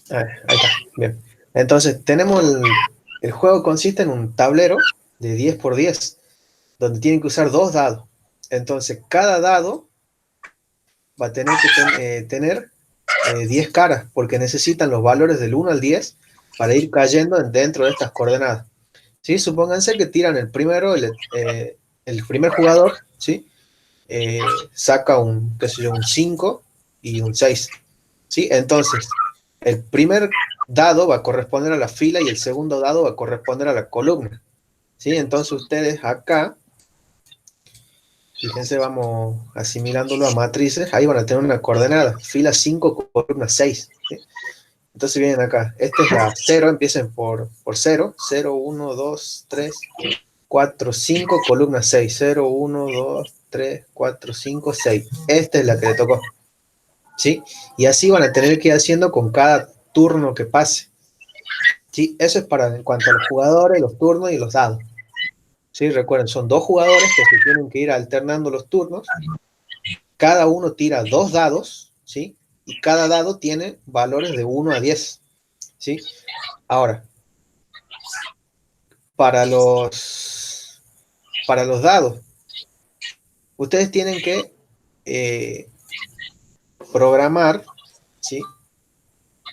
Ahí está, bien. Entonces, tenemos el juego consiste en un tablero de 10 por 10, donde tienen que usar dos dados. Entonces, cada dado va a tener que tener 10 caras, porque necesitan los valores del 1 al 10 para ir cayendo dentro de estas coordenadas. ¿Sí? Supónganse que tiran el primero, el primer jugador, ¿sí? Saca un, qué sé yo, un 5 y un 6. ¿Sí? Entonces, el primer dado va a corresponder a la fila y el segundo dado va a corresponder a la columna. ¿Sí? Entonces ustedes acá, fíjense, vamos asimilándolo a matrices, ahí van a tener una coordenada, fila 5, columna 6. ¿Sí? Entonces vienen acá, esta es la 0, empiecen por 0, 0, 1, 2, 3, 4, 5, columna 6, 0, 1, 2, 3, 4, 5, 6. Esta es la que le tocó. ¿Sí? Y así van a tener que ir haciendo con cada turno que pase. ¿Sí? Eso es para en cuanto a los jugadores, los turnos y los dados. ¿Sí? Recuerden, son dos jugadores que se tienen que ir alternando los turnos. Cada uno tira dos dados, ¿sí? Y cada dado tiene valores de 1 a 10. ¿Sí? Ahora, para para los dados, ustedes tienen que programar, ¿sí?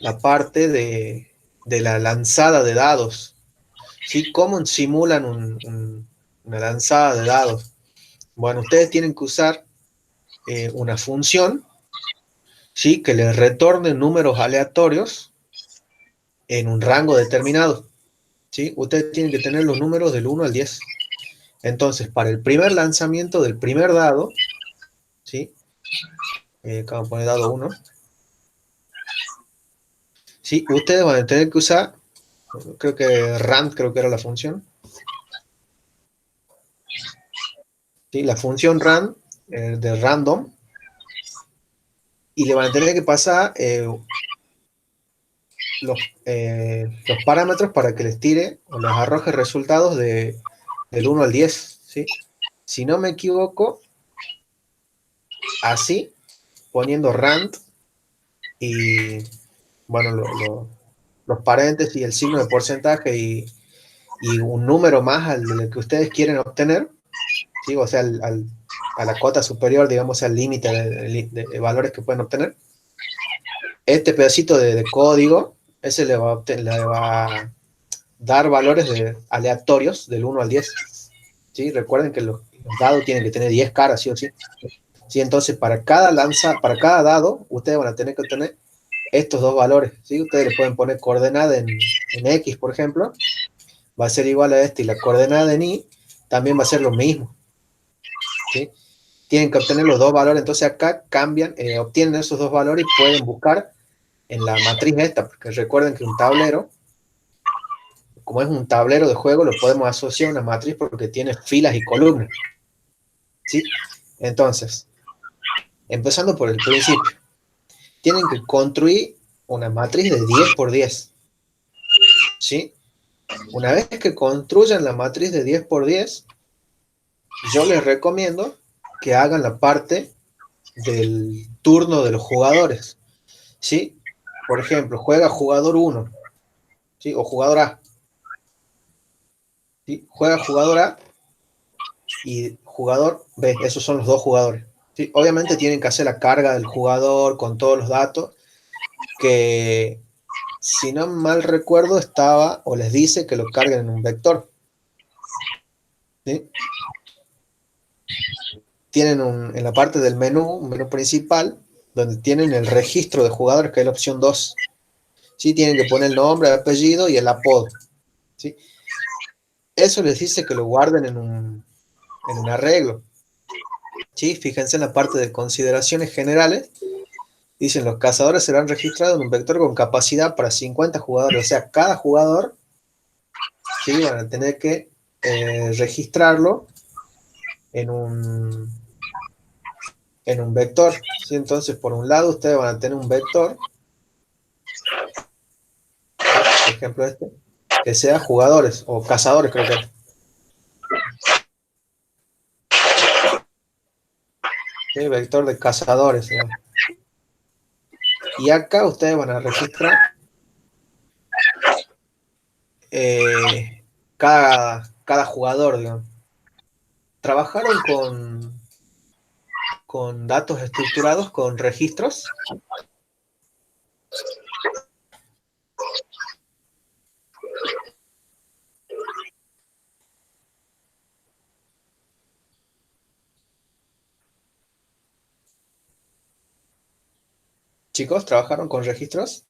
La parte de la lanzada de dados. ¿Sí? ¿Cómo simulan una lanzada de dados? Bueno, ustedes tienen que usar una función, ¿sí? Que les retorne números aleatorios en un rango determinado. ¿Sí? Ustedes tienen que tener los números del 1 al 10. Entonces, para el primer lanzamiento del primer dado, ¿sí? Vamos a poner dado 1. ¿Sí? Ustedes van a tener que usar, creo que rand, creo que era la función. ¿Sí? La función rand de random. Y le van a tener que pasar los parámetros para que les tire o les arroje resultados del 1 al 10. ¿Sí? Si no me equivoco, así, poniendo rand y, bueno, los paréntesis y el signo de porcentaje y un número más al que ustedes quieren obtener, ¿sí? O sea, a la cota superior, digamos, al límite de valores que pueden obtener. Este pedacito de código, ese le va a dar valores aleatorios del 1 al 10. ¿Sí? Recuerden que los dados tienen que tener 10 caras, ¿sí o sí? ¿Sí? Entonces, para cada dado, ustedes van a tener que obtener estos dos valores. ¿Sí? Ustedes le pueden poner coordenada en X, por ejemplo, va a ser igual a este, y la coordenada en Y también va a ser lo mismo. ¿Sí? Tienen que obtener los dos valores, entonces acá cambian, obtienen esos dos valores y pueden buscar en la matriz esta, porque recuerden que un tablero, como es un tablero de juego, lo podemos asociar a una matriz porque tiene filas y columnas. ¿Sí? Entonces, empezando por el principio, tienen que construir una matriz de 10 por 10. ¿Sí? Una vez que construyan la matriz de 10 por 10, yo les recomiendo que hagan la parte del turno de los jugadores. ¿Sí? Por ejemplo, juega jugador 1, ¿sí? O jugador A. ¿Sí? Juega jugador A y jugador B. Esos son los dos jugadores. ¿Sí? Obviamente tienen que hacer la carga del jugador con todos los datos, que si no mal recuerdo estaba, o les dice que lo carguen en un vector. ¿Sí? Tienen en la parte del menú, un menú principal, donde tienen el registro de jugadores, que es la opción 2. ¿Sí? Tienen que poner el nombre, el apellido y el apodo. ¿Sí? Eso les dice que lo guarden en un arreglo. ¿Sí? Fíjense en la parte de consideraciones generales. Dicen, los cazadores serán registrados en un vector con capacidad para 50 jugadores. O sea, cada jugador, ¿sí? Van a tener que registrarlo en en un vector. ¿Sí? Entonces, por un lado, ustedes van a tener un vector, por ejemplo este, que sea jugadores o cazadores, creo que es. ¿Sí? Vector de cazadores, digamos. Y acá ustedes van a registrar cada jugador, digamos. ¿Trabajaron con datos estructurados, con registros? Chicos, ¿trabajaron con registros?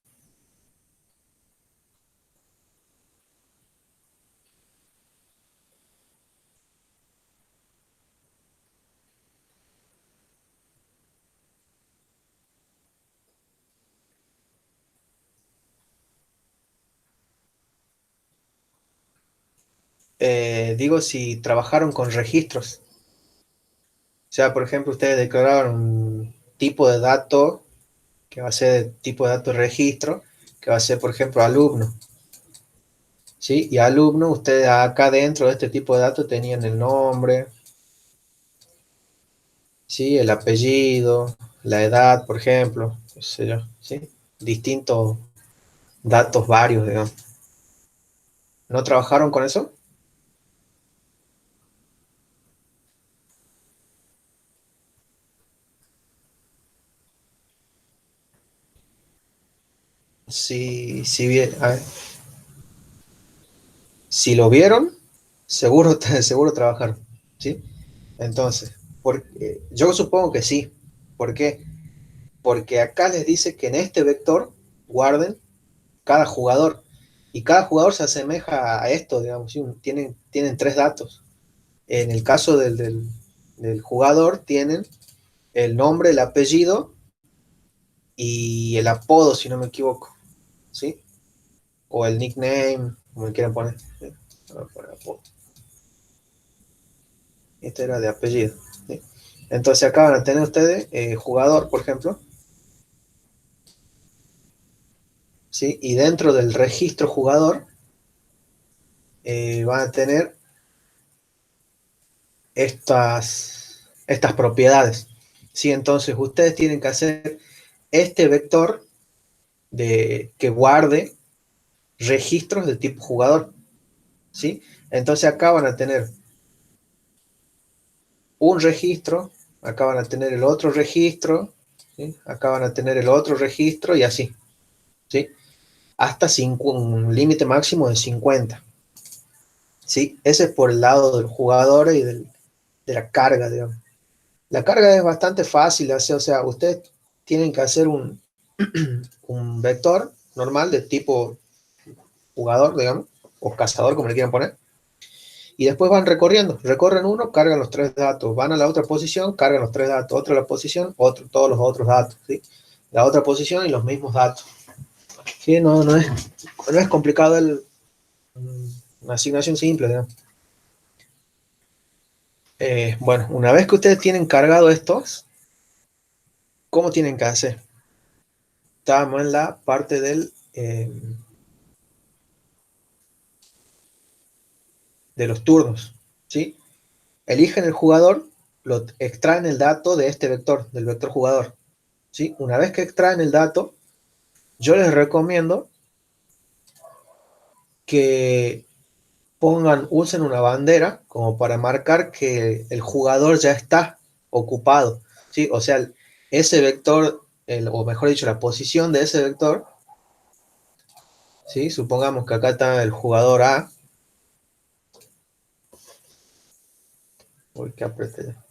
Digo si trabajaron con registros. O sea, por ejemplo, ustedes declararon un tipo de dato que va a ser tipo de dato de registro, que va a ser, por ejemplo, alumno. ¿Sí? Y alumno, ustedes acá dentro de este tipo de datos tenían el nombre, ¿sí? El apellido, la edad, por ejemplo, qué sé yo, ¿sí? Distintos datos varios, digamos. ¿No trabajaron con eso? Sí, si bien, a ver, si lo vieron, seguro, seguro trabajaron, ¿sí? Entonces, yo supongo que sí. ¿Por qué? Porque acá les dice que en este vector guarden cada jugador. Y cada jugador se asemeja a esto, digamos, ¿sí? Tienen tres datos. En el caso del jugador tienen el nombre, el apellido y el apodo, si no me equivoco, ¿sí? O el nickname, como le quieran poner. ¿Sí? Vamos a poner apodo. Este era de apellido, ¿sí? Entonces acá van a tener ustedes jugador, por ejemplo, ¿sí? Y dentro del registro jugador van a tener estas propiedades, ¿sí? Entonces ustedes tienen que hacer este vector que guarde registros de tipo jugador, ¿sí? Entonces acá van a tener un registro, acá van a tener el otro registro, ¿sí? Acá van a tener el otro registro y así, ¿sí? Hasta un límite máximo de 50, ¿sí? Ese es por el lado del jugador y de la carga, digamos. La carga es bastante fácil de hacer, o sea, ustedes tienen que hacer un vector normal de tipo jugador, digamos, o cazador, como le quieran poner, y después van recorriendo, recorren uno, cargan los tres datos, van a la otra posición, cargan los tres datos, otro a la posición, otro, todos los otros datos, ¿sí? La otra posición y los mismos datos. ¿Sí? No es complicado una asignación simple, digamos. Bueno, una vez que ustedes tienen cargado estos, ¿cómo tienen que hacer? Estamos en la parte de los turnos, ¿sí? Eligen el jugador, extraen el dato de este vector, del vector jugador, ¿sí? Una vez que extraen el dato, yo les recomiendo que usen una bandera como para marcar que el jugador ya está ocupado, ¿sí? O sea, ese vector, o mejor dicho, la posición de ese vector, ¿sí? Supongamos que acá está el jugador A. Uy, qué apreté ya.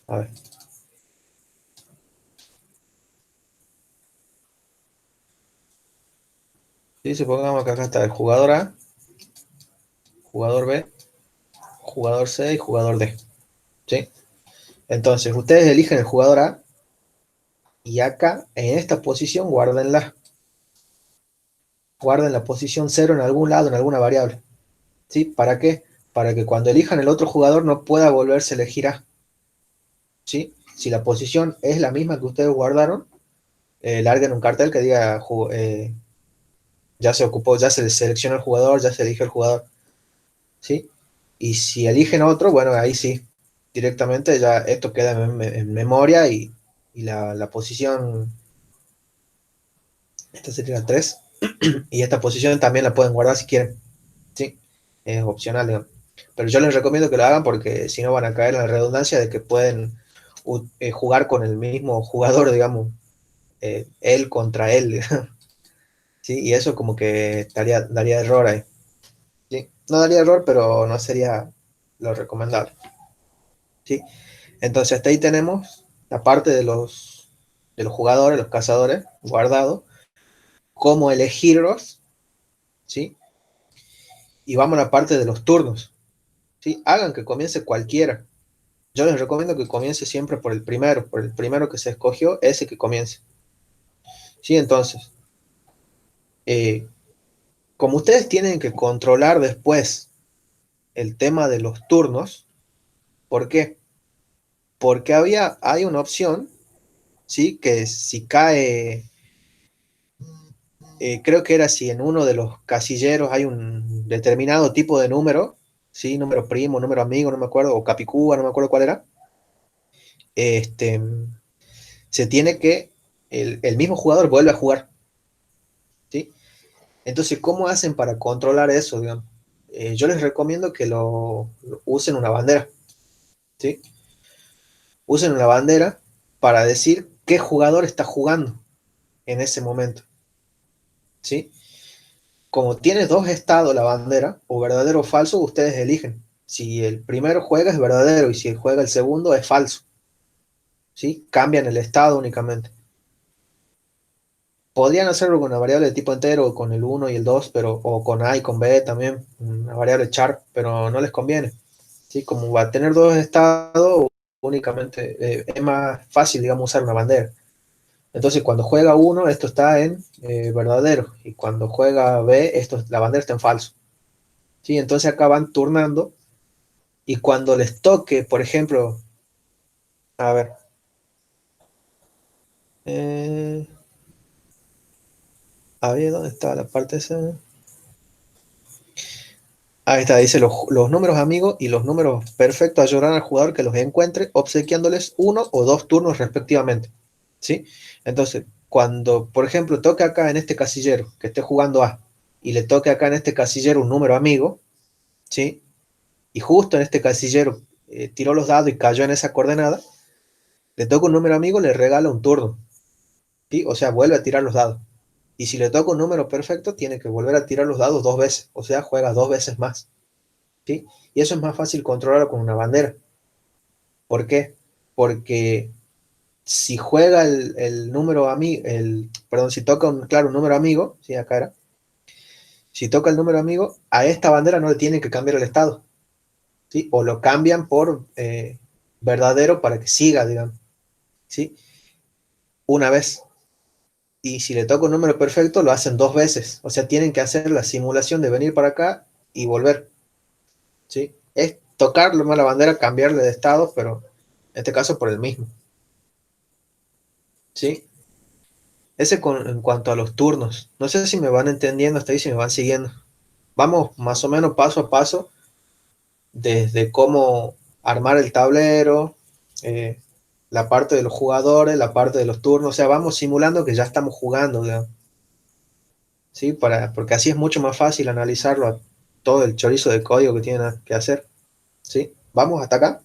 A ver. Sí, supongamos que acá está el jugador A, jugador B, jugador C y jugador D, ¿sí? Entonces, ustedes eligen el jugador A y acá, en esta posición, guarden la posición cero en algún lado, en alguna variable, ¿sí? ¿Para qué? Para que cuando elijan el otro jugador no pueda volverse a elegir A, ¿sí? Si la posición es la misma que ustedes guardaron, larguen un cartel que diga ya se ocupó, ya se selecciona el jugador, ya se elige el jugador, ¿sí? Y si eligen otro, bueno, ahí sí, directamente ya esto queda en memoria y la posición, esta sería la 3, y esta posición también la pueden guardar si quieren, ¿sí? Es opcional, digamos. Pero yo les recomiendo que lo hagan porque si no van a caer en la redundancia de que pueden jugar con el mismo jugador, digamos, él contra él, digamos, ¿sí? Y eso como que daría error ahí, ¿sí? No daría error, pero no sería lo recomendable, ¿sí? Entonces hasta ahí tenemos la parte de los jugadores, los cazadores, guardados, cómo elegirlos, ¿sí? Y vamos a la parte de los turnos, ¿sí? Hagan que comience cualquiera. Yo les recomiendo que comience siempre por el primero que se escogió, ese que comience. ¿Sí? Entonces, eh, como ustedes tienen que controlar después el tema de los turnos, ¿por qué? Porque hay una opción, ¿sí? Que si cae, creo que era si en uno de los casilleros hay un determinado tipo de número, ¿sí? Número primo, número amigo, no me acuerdo, o capicúa, no me acuerdo cuál era. Este, se tiene que, el mismo jugador vuelve a jugar, ¿sí? Entonces, ¿cómo hacen para controlar eso, digamos? Yo les recomiendo que lo usen una bandera, ¿sí? Usen una bandera para decir qué jugador está jugando en ese momento, ¿sí? Como tiene dos estados la bandera, o verdadero o falso, ustedes eligen. Si el primero juega es verdadero y si juega el segundo es falso, ¿sí? Cambian el estado únicamente. Podrían hacerlo con una variable de tipo entero, con el uno y el 2 pero, o con A y con B también, una variable char, pero no les conviene. ¿Sí? Como va a tener dos estados, únicamente es más fácil, digamos, usar una bandera. Entonces, cuando juega uno, esto está en verdadero, y cuando juega B, la bandera está en falso. ¿Sí? Entonces acá van turnando, y cuando les toque, por ejemplo, a ver, eh, a ver, ¿dónde está la parte esa? Ahí está, dice los números amigos y los números perfectos ayudarán al jugador que los encuentre, obsequiándoles uno o dos turnos respectivamente. ¿Sí? Entonces, cuando, por ejemplo, toque acá en este casillero, que esté jugando A, y le toque acá en este casillero un número amigo, ¿sí? Y justo en este casillero tiró los dados y cayó en esa coordenada, le toca un número amigo, le regala un turno, ¿sí? O sea, vuelve a tirar los dados. Y si le toca un número perfecto, tiene que volver a tirar los dados dos veces, o sea, juega dos veces más, ¿sí? Y eso es más fácil controlarlo con una bandera. ¿Por qué? Porque si juega el número amigo, perdón, si toca claro, un número amigo, ¿sí? Acá era, si toca el número amigo, a esta bandera no le tienen que cambiar el estado, ¿sí? O lo cambian por verdadero para que siga, digamos, ¿sí? Una vez. Y si le toca un número perfecto, lo hacen dos veces. O sea, tienen que hacer la simulación de venir para acá y volver, ¿sí? Es tocar la bandera, cambiarle de estado, pero en este caso por el mismo, ¿sí? Ese en cuanto a los turnos. No sé si me van entendiendo hasta ahí, si me van siguiendo. Vamos más o menos paso a paso, desde cómo armar el tablero, eh, la parte de los jugadores, la parte de los turnos. O sea, vamos simulando que ya estamos jugando, digamos, ¿sí? Porque así es mucho más fácil analizarlo a todo el chorizo de código que tienen que hacer, ¿sí? Vamos hasta acá.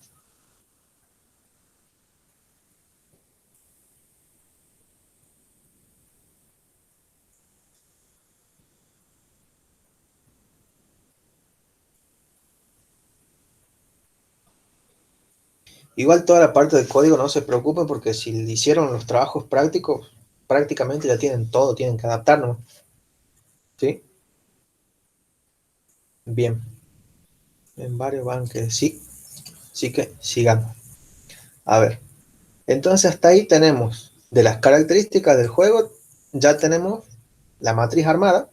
Igual toda la parte del código no se preocupen porque si le hicieron los trabajos prácticos, prácticamente ya tienen todo, tienen que adaptarnos, ¿sí? Bien, en varios van que sí, sí que sigamos. A ver, entonces hasta ahí tenemos de las características del juego, ya tenemos la matriz armada,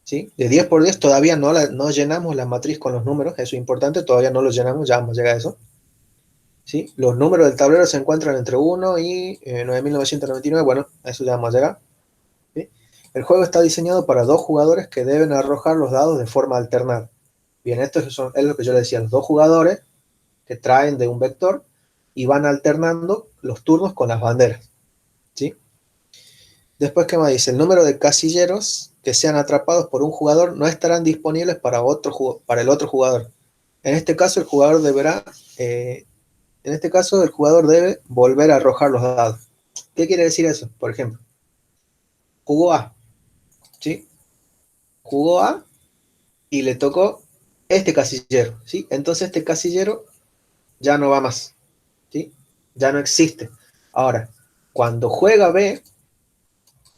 ¿sí? De 10 por 10 todavía no llenamos la matriz con los números, eso es importante, todavía no lo llenamos, ya vamos a llegar a eso, ¿sí? Los números del tablero se encuentran entre 1 y 9999, bueno, a eso ya vamos a llegar, ¿sí? El juego está diseñado para dos jugadores que deben arrojar los dados de forma alternada. Bien, es lo que yo le decía, los dos jugadores que traen de un vector y van alternando los turnos con las banderas, ¿sí? Después, ¿qué más dice? El número de casilleros que sean atrapados por un jugador no estarán disponibles para el otro jugador. En este caso, el jugador deberá, en este caso, el jugador debe volver a arrojar los dados. ¿Qué quiere decir eso? Por ejemplo, jugó A, ¿sí? Jugó A y le tocó este casillero, ¿sí? Entonces este casillero ya no va más, ¿sí? Ya no existe. Ahora, cuando juega B,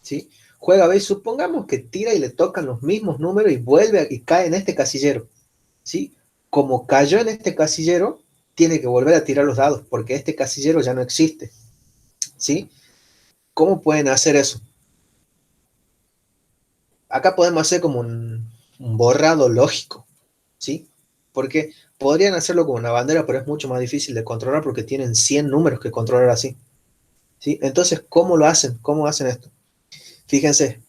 ¿sí? Juega B, supongamos que tira y le tocan los mismos números y y cae en este casillero, ¿sí? Como cayó en este casillero, tiene que volver a tirar los dados porque este casillero ya no existe, ¿sí? ¿Cómo pueden hacer eso? Acá podemos hacer como un borrado lógico, ¿sí? Porque podrían hacerlo con una bandera, pero es mucho más difícil de controlar porque tienen 100 números que controlar así, ¿sí? Entonces, ¿cómo lo hacen? ¿Cómo hacen esto? Fíjense,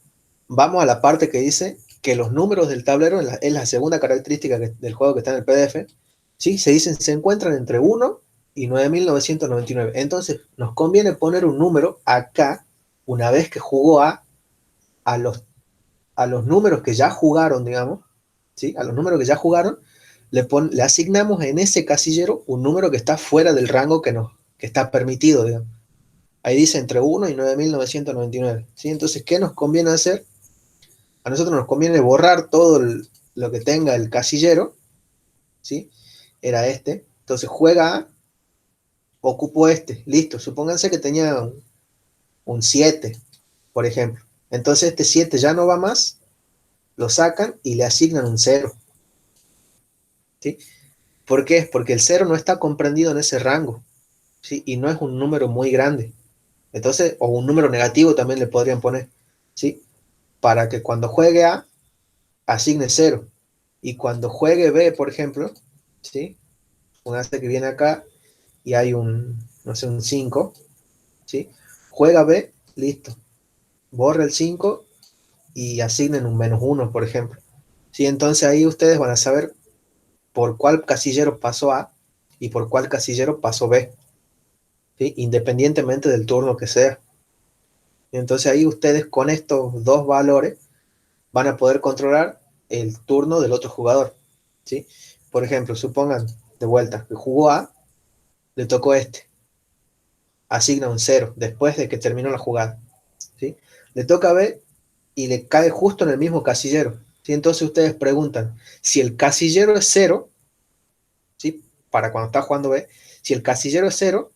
vamos a la parte que dice que los números del tablero, es la segunda característica del juego que está en el PDF, ¿sí? Se encuentran entre 1 y 9.999. Entonces, nos conviene poner un número acá, una vez que jugó a los, a los números que ya jugaron, digamos, ¿sí? A los números que ya jugaron, le asignamos en ese casillero un número que está fuera del rango que está permitido, digamos. Ahí dice entre 1 y 9.999, ¿sí? Entonces, ¿qué nos conviene hacer? A nosotros nos conviene borrar lo que tenga el casillero, ¿sí? Era este. Entonces juega A, ocupó este, listo. Supónganse que tenía un 7, por ejemplo. Entonces este 7 ya no va más, lo sacan y le asignan un 0, ¿sí? ¿Por qué? Porque el 0 no está comprendido en ese rango, ¿sí? Y no es un número muy grande. Entonces, o un número negativo también le podrían poner, ¿sí? Para que cuando juegue A, asigne 0. Y cuando juegue B, por ejemplo, ¿sí? Un ase que viene acá y hay no sé, un 5, ¿sí? Juega B, listo. Borra el 5 y asignen un -1, por ejemplo. ¿Sí? Entonces ahí ustedes van a saber por cuál casillero pasó A y por cuál casillero pasó B, ¿sí? Independientemente del turno que sea. Entonces ahí ustedes con estos dos valores van a poder controlar el turno del otro jugador, ¿sí? Por ejemplo, supongan de vuelta que jugó A, le tocó este, asigna un 0 después de que terminó la jugada, ¿sí? Le toca B y le cae justo en el mismo casillero, ¿sí? Entonces ustedes preguntan, si el casillero es 0, ¿sí? Para cuando está jugando B, si el casillero es 0,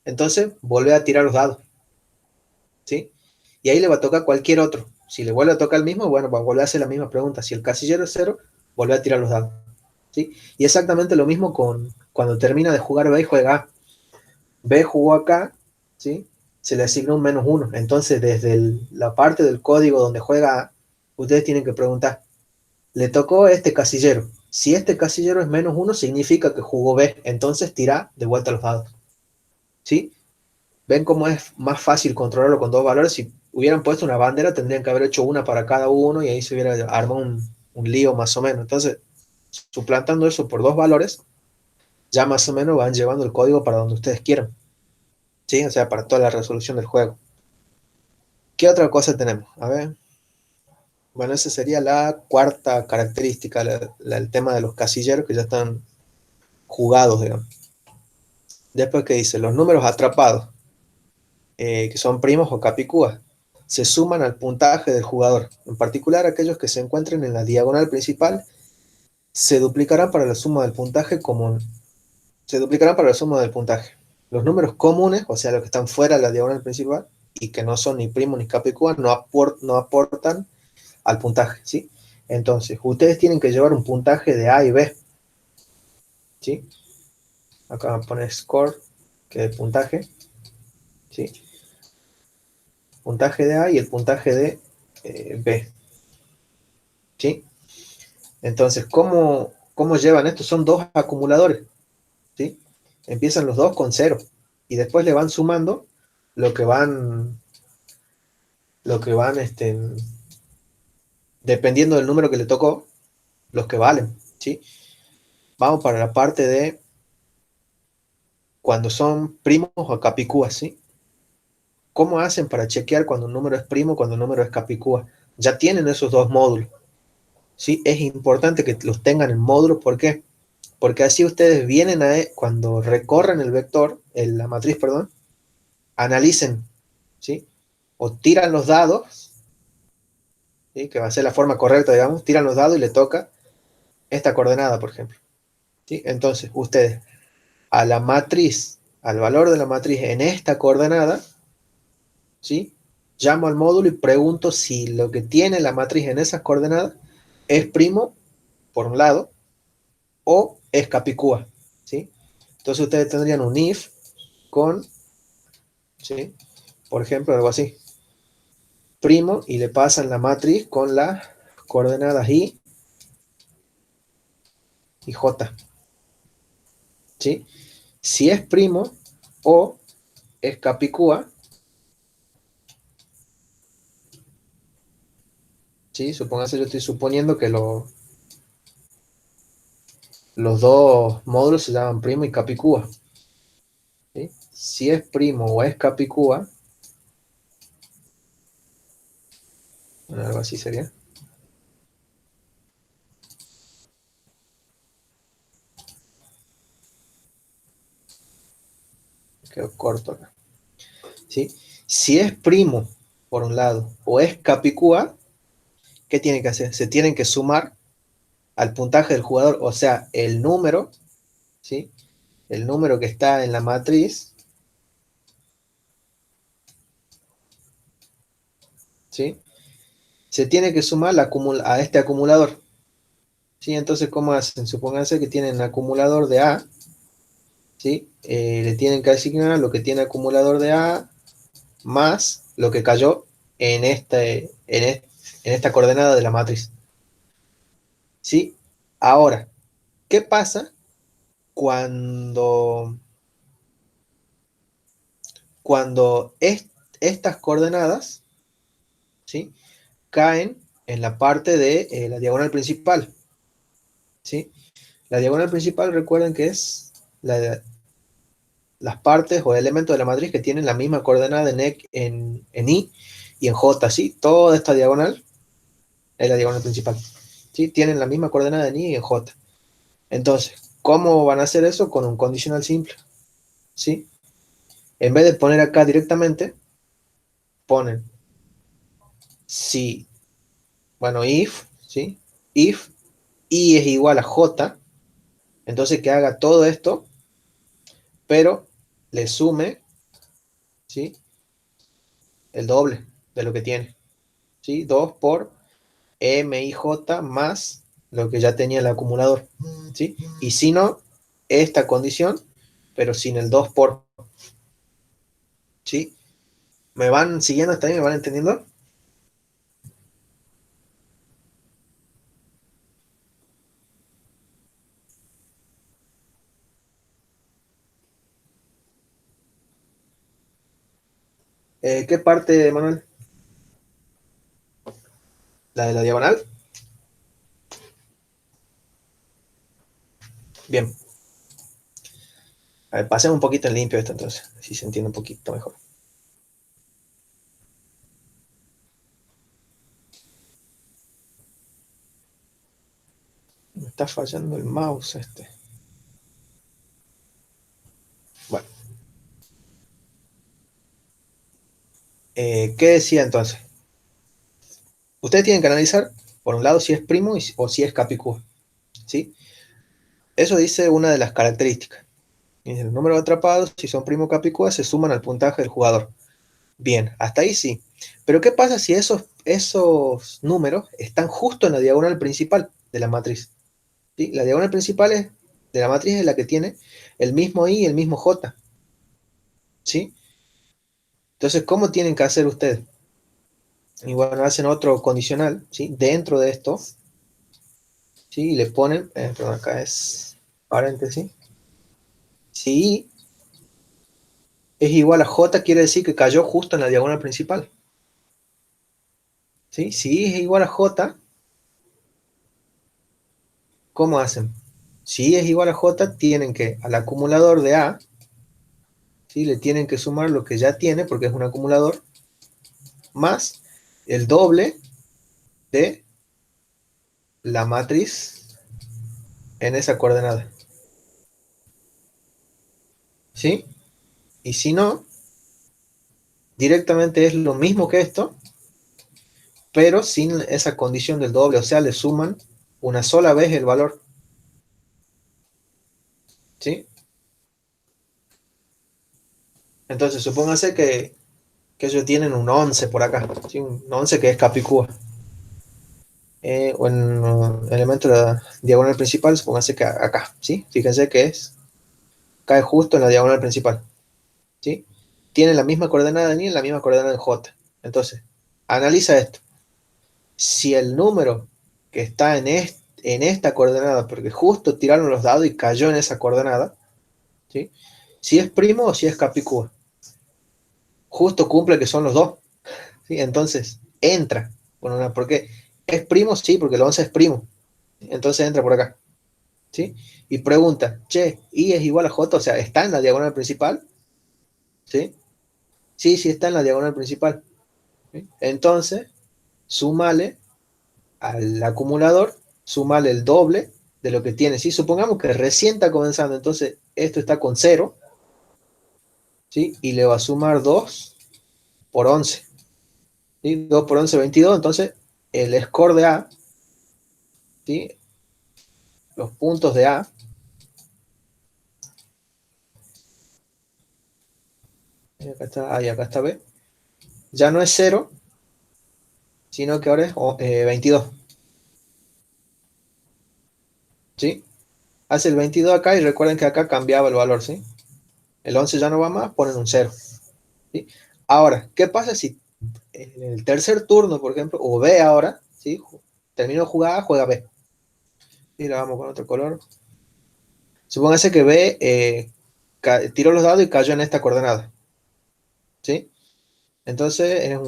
entonces vuelve a tirar los dados, ¿sí? Y ahí le va a tocar cualquier otro. Si le vuelve a tocar el mismo, bueno, va a volver a hacer la misma pregunta. Si el casillero es 0, vuelve a tirar los dados, ¿sí? Y exactamente lo mismo cuando termina de jugar B y juega A. B jugó acá, ¿sí? Se le asigna un -1. Entonces, desde la parte del código donde juega A, ustedes tienen que preguntar, le tocó este casillero. Si este casillero es -1, significa que jugó B. Entonces, tira de vuelta los dados, ¿sí? ¿Ven cómo es más fácil controlarlo con dos valores? Si hubieran puesto una bandera, tendrían que haber hecho una para cada uno y ahí se hubiera armado un lío más o menos. Entonces, suplantando eso por dos valores, ya más o menos van llevando el código para donde ustedes quieran, ¿sí? O sea, para toda la resolución del juego. ¿Qué otra cosa tenemos? A ver. Bueno, esa sería la cuarta característica, el tema de los casilleros que ya están jugados, digamos. Después que dice, los números atrapados, que son primos o capicúas, se suman al puntaje del jugador. En particular, aquellos que se encuentren en la diagonal principal se duplicarán para la suma del puntaje común. Se duplicarán para la suma del puntaje. Los números comunes, o sea, los que están fuera de la diagonal principal y que no son ni primos ni capicúas, no aportan al puntaje, ¿sí? Entonces, ustedes tienen que llevar un puntaje de A y B, ¿sí? Acá van a poner score, que es puntaje, ¿sí? Puntaje de A y el puntaje de B, ¿sí? Entonces, ¿cómo llevan esto? Son dos acumuladores, ¿sí? Empiezan los dos con 0 y después le van sumando lo que van, lo que van, dependiendo del número que le tocó, los que valen, ¿sí? Vamos para la parte de cuando son primos o capicúas, ¿sí? ¿Cómo hacen para chequear cuando un número es primo, cuando un número es capicúa? Ya tienen esos dos módulos, ¿sí? Es importante que los tengan en módulos, ¿por qué? Porque así ustedes vienen cuando recorren el vector, la matriz, perdón, analicen, ¿sí? O tiran los dados, ¿sí? Que va a ser la forma correcta, digamos, tiran los dados y le toca esta coordenada, por ejemplo, ¿sí? Entonces, ustedes a la matriz, al valor de la matriz en esta coordenada, ¿sí? Llamo al módulo y pregunto si lo que tiene la matriz en esas coordenadas es primo, por un lado, o es capicúa, ¿sí? Entonces ustedes tendrían un if con, ¿sí? Por ejemplo, algo así, primo, y le pasan la matriz con las coordenadas y j, ¿sí? Si es primo o es capicúa, ¿sí? Supóngase, yo estoy suponiendo que los dos módulos se llaman primo y capicúa, ¿sí? Si es primo o es capicúa, bueno, algo así sería. Quedó corto acá, ¿sí? Si es primo, por un lado, o es capicúa, ¿qué tienen que hacer? Se tienen que sumar al puntaje del jugador, o sea, el número, ¿sí? El número que está en la matriz, ¿sí? Se tiene que sumar a este acumulador, ¿sí? Entonces, ¿cómo hacen? Supónganse que tienen acumulador de A, ¿sí? Le tienen que asignar lo que tiene acumulador de A más lo que cayó en esta coordenada de la matriz, ¿sí? Ahora, ¿qué pasa cuando, cuando estas coordenadas, ¿sí? Caen en la parte de la diagonal principal, ¿sí? La diagonal principal, recuerden que es las partes o elementos de la matriz que tienen la misma coordenada en I y en J, ¿sí? Toda esta diagonal es la diagonal principal, ¿sí? Tienen la misma coordenada en I y en J. Entonces, ¿cómo van a hacer eso? Con un condicional simple, ¿sí? En vez de poner acá directamente, ponen si, bueno, if, ¿sí? If I es igual a J, entonces que haga todo esto, pero le sume, ¿sí? El doble de lo que tiene, ¿sí? 2 por MIJ más lo que ya tenía el acumulador, ¿sí? Y si no, esta condición, pero sin el 2 por, ¿sí? ¿Me van siguiendo hasta ahí? ¿Me van entendiendo? ¿Qué parte, Manuel? ¿La de la diagonal? Bien. A ver, pasemos un poquito en limpio esto entonces, si se entiende un poquito mejor. Me está fallando el mouse este. Bueno, ¿qué decía entonces? Ustedes tienen que analizar, por un lado, si es primo o si es capicúa, ¿sí? Eso dice una de las características. Dice, el número de atrapados, si son primo o capicúa, se suman al puntaje del jugador. Bien, hasta ahí sí. Pero ¿qué pasa si esos números están justo en la diagonal principal de la matriz? ¿Sí? La diagonal principal de la matriz es la que tiene el mismo I y el mismo J, ¿sí? Entonces, ¿cómo tienen que hacer ustedes? Y bueno, hacen otro condicional, ¿sí? Dentro de esto, ¿sí? Y le ponen, perdón, acá es paréntesis. Si I es igual a J, quiere decir que cayó justo en la diagonal principal, ¿sí? Si I es igual a J, ¿cómo hacen? Si I es igual a J, tienen que al acumulador de A, ¿sí? Le tienen que sumar lo que ya tiene, porque es un acumulador, más el doble de la matriz en esa coordenada, ¿sí? Y si no, directamente es lo mismo que esto, pero sin esa condición del doble, o sea, le suman una sola vez el valor, ¿sí? Entonces, supóngase que ellos tienen un 11 por acá, ¿sí? Un 11 que es Capicúa. O en elemento de la diagonal principal, supóngase que acá, ¿sí? Fíjense que cae justo en la diagonal principal, ¿sí? Tiene la misma coordenada en Y y la misma coordenada en J. Entonces, analiza esto. Si el número que está en esta coordenada, porque justo tiraron los dados y cayó en esa coordenada, ¿sí? Si es primo o si es Capicúa. Justo cumple que son los dos, ¿sí? Entonces, entra. Bueno, ¿por qué? ¿Es primo? Sí, porque el 11 es primo. Entonces entra por acá, ¿sí? Y pregunta, che, ¿Y es igual a J? O sea, ¿está en la diagonal principal? ¿Sí? Sí, sí está en la diagonal principal. ¿Sí? Entonces, súmale al acumulador, súmale el doble de lo que tiene. ¿Sí? Supongamos que recién está comenzando, entonces esto está con cero, ¿sí? Y le va a sumar 2 por 11. ¿Sí? 2 por 11, 22. Entonces, el score de A, ¿sí? Los puntos de A, y acá está A y acá está B, ya no es cero, sino que ahora es 22. ¿Sí? Hace el 22 acá y recuerden que acá cambiaba el valor, ¿sí? El 11 ya no va más, ponen un cero, ¿sí? Ahora, ¿qué pasa si en el tercer turno, por ejemplo, o B ahora, ¿sí? Terminó jugada, juega B. Y la vamos con otro color. Supóngase que B tiró los dados y cayó en esta coordenada, ¿sí? Entonces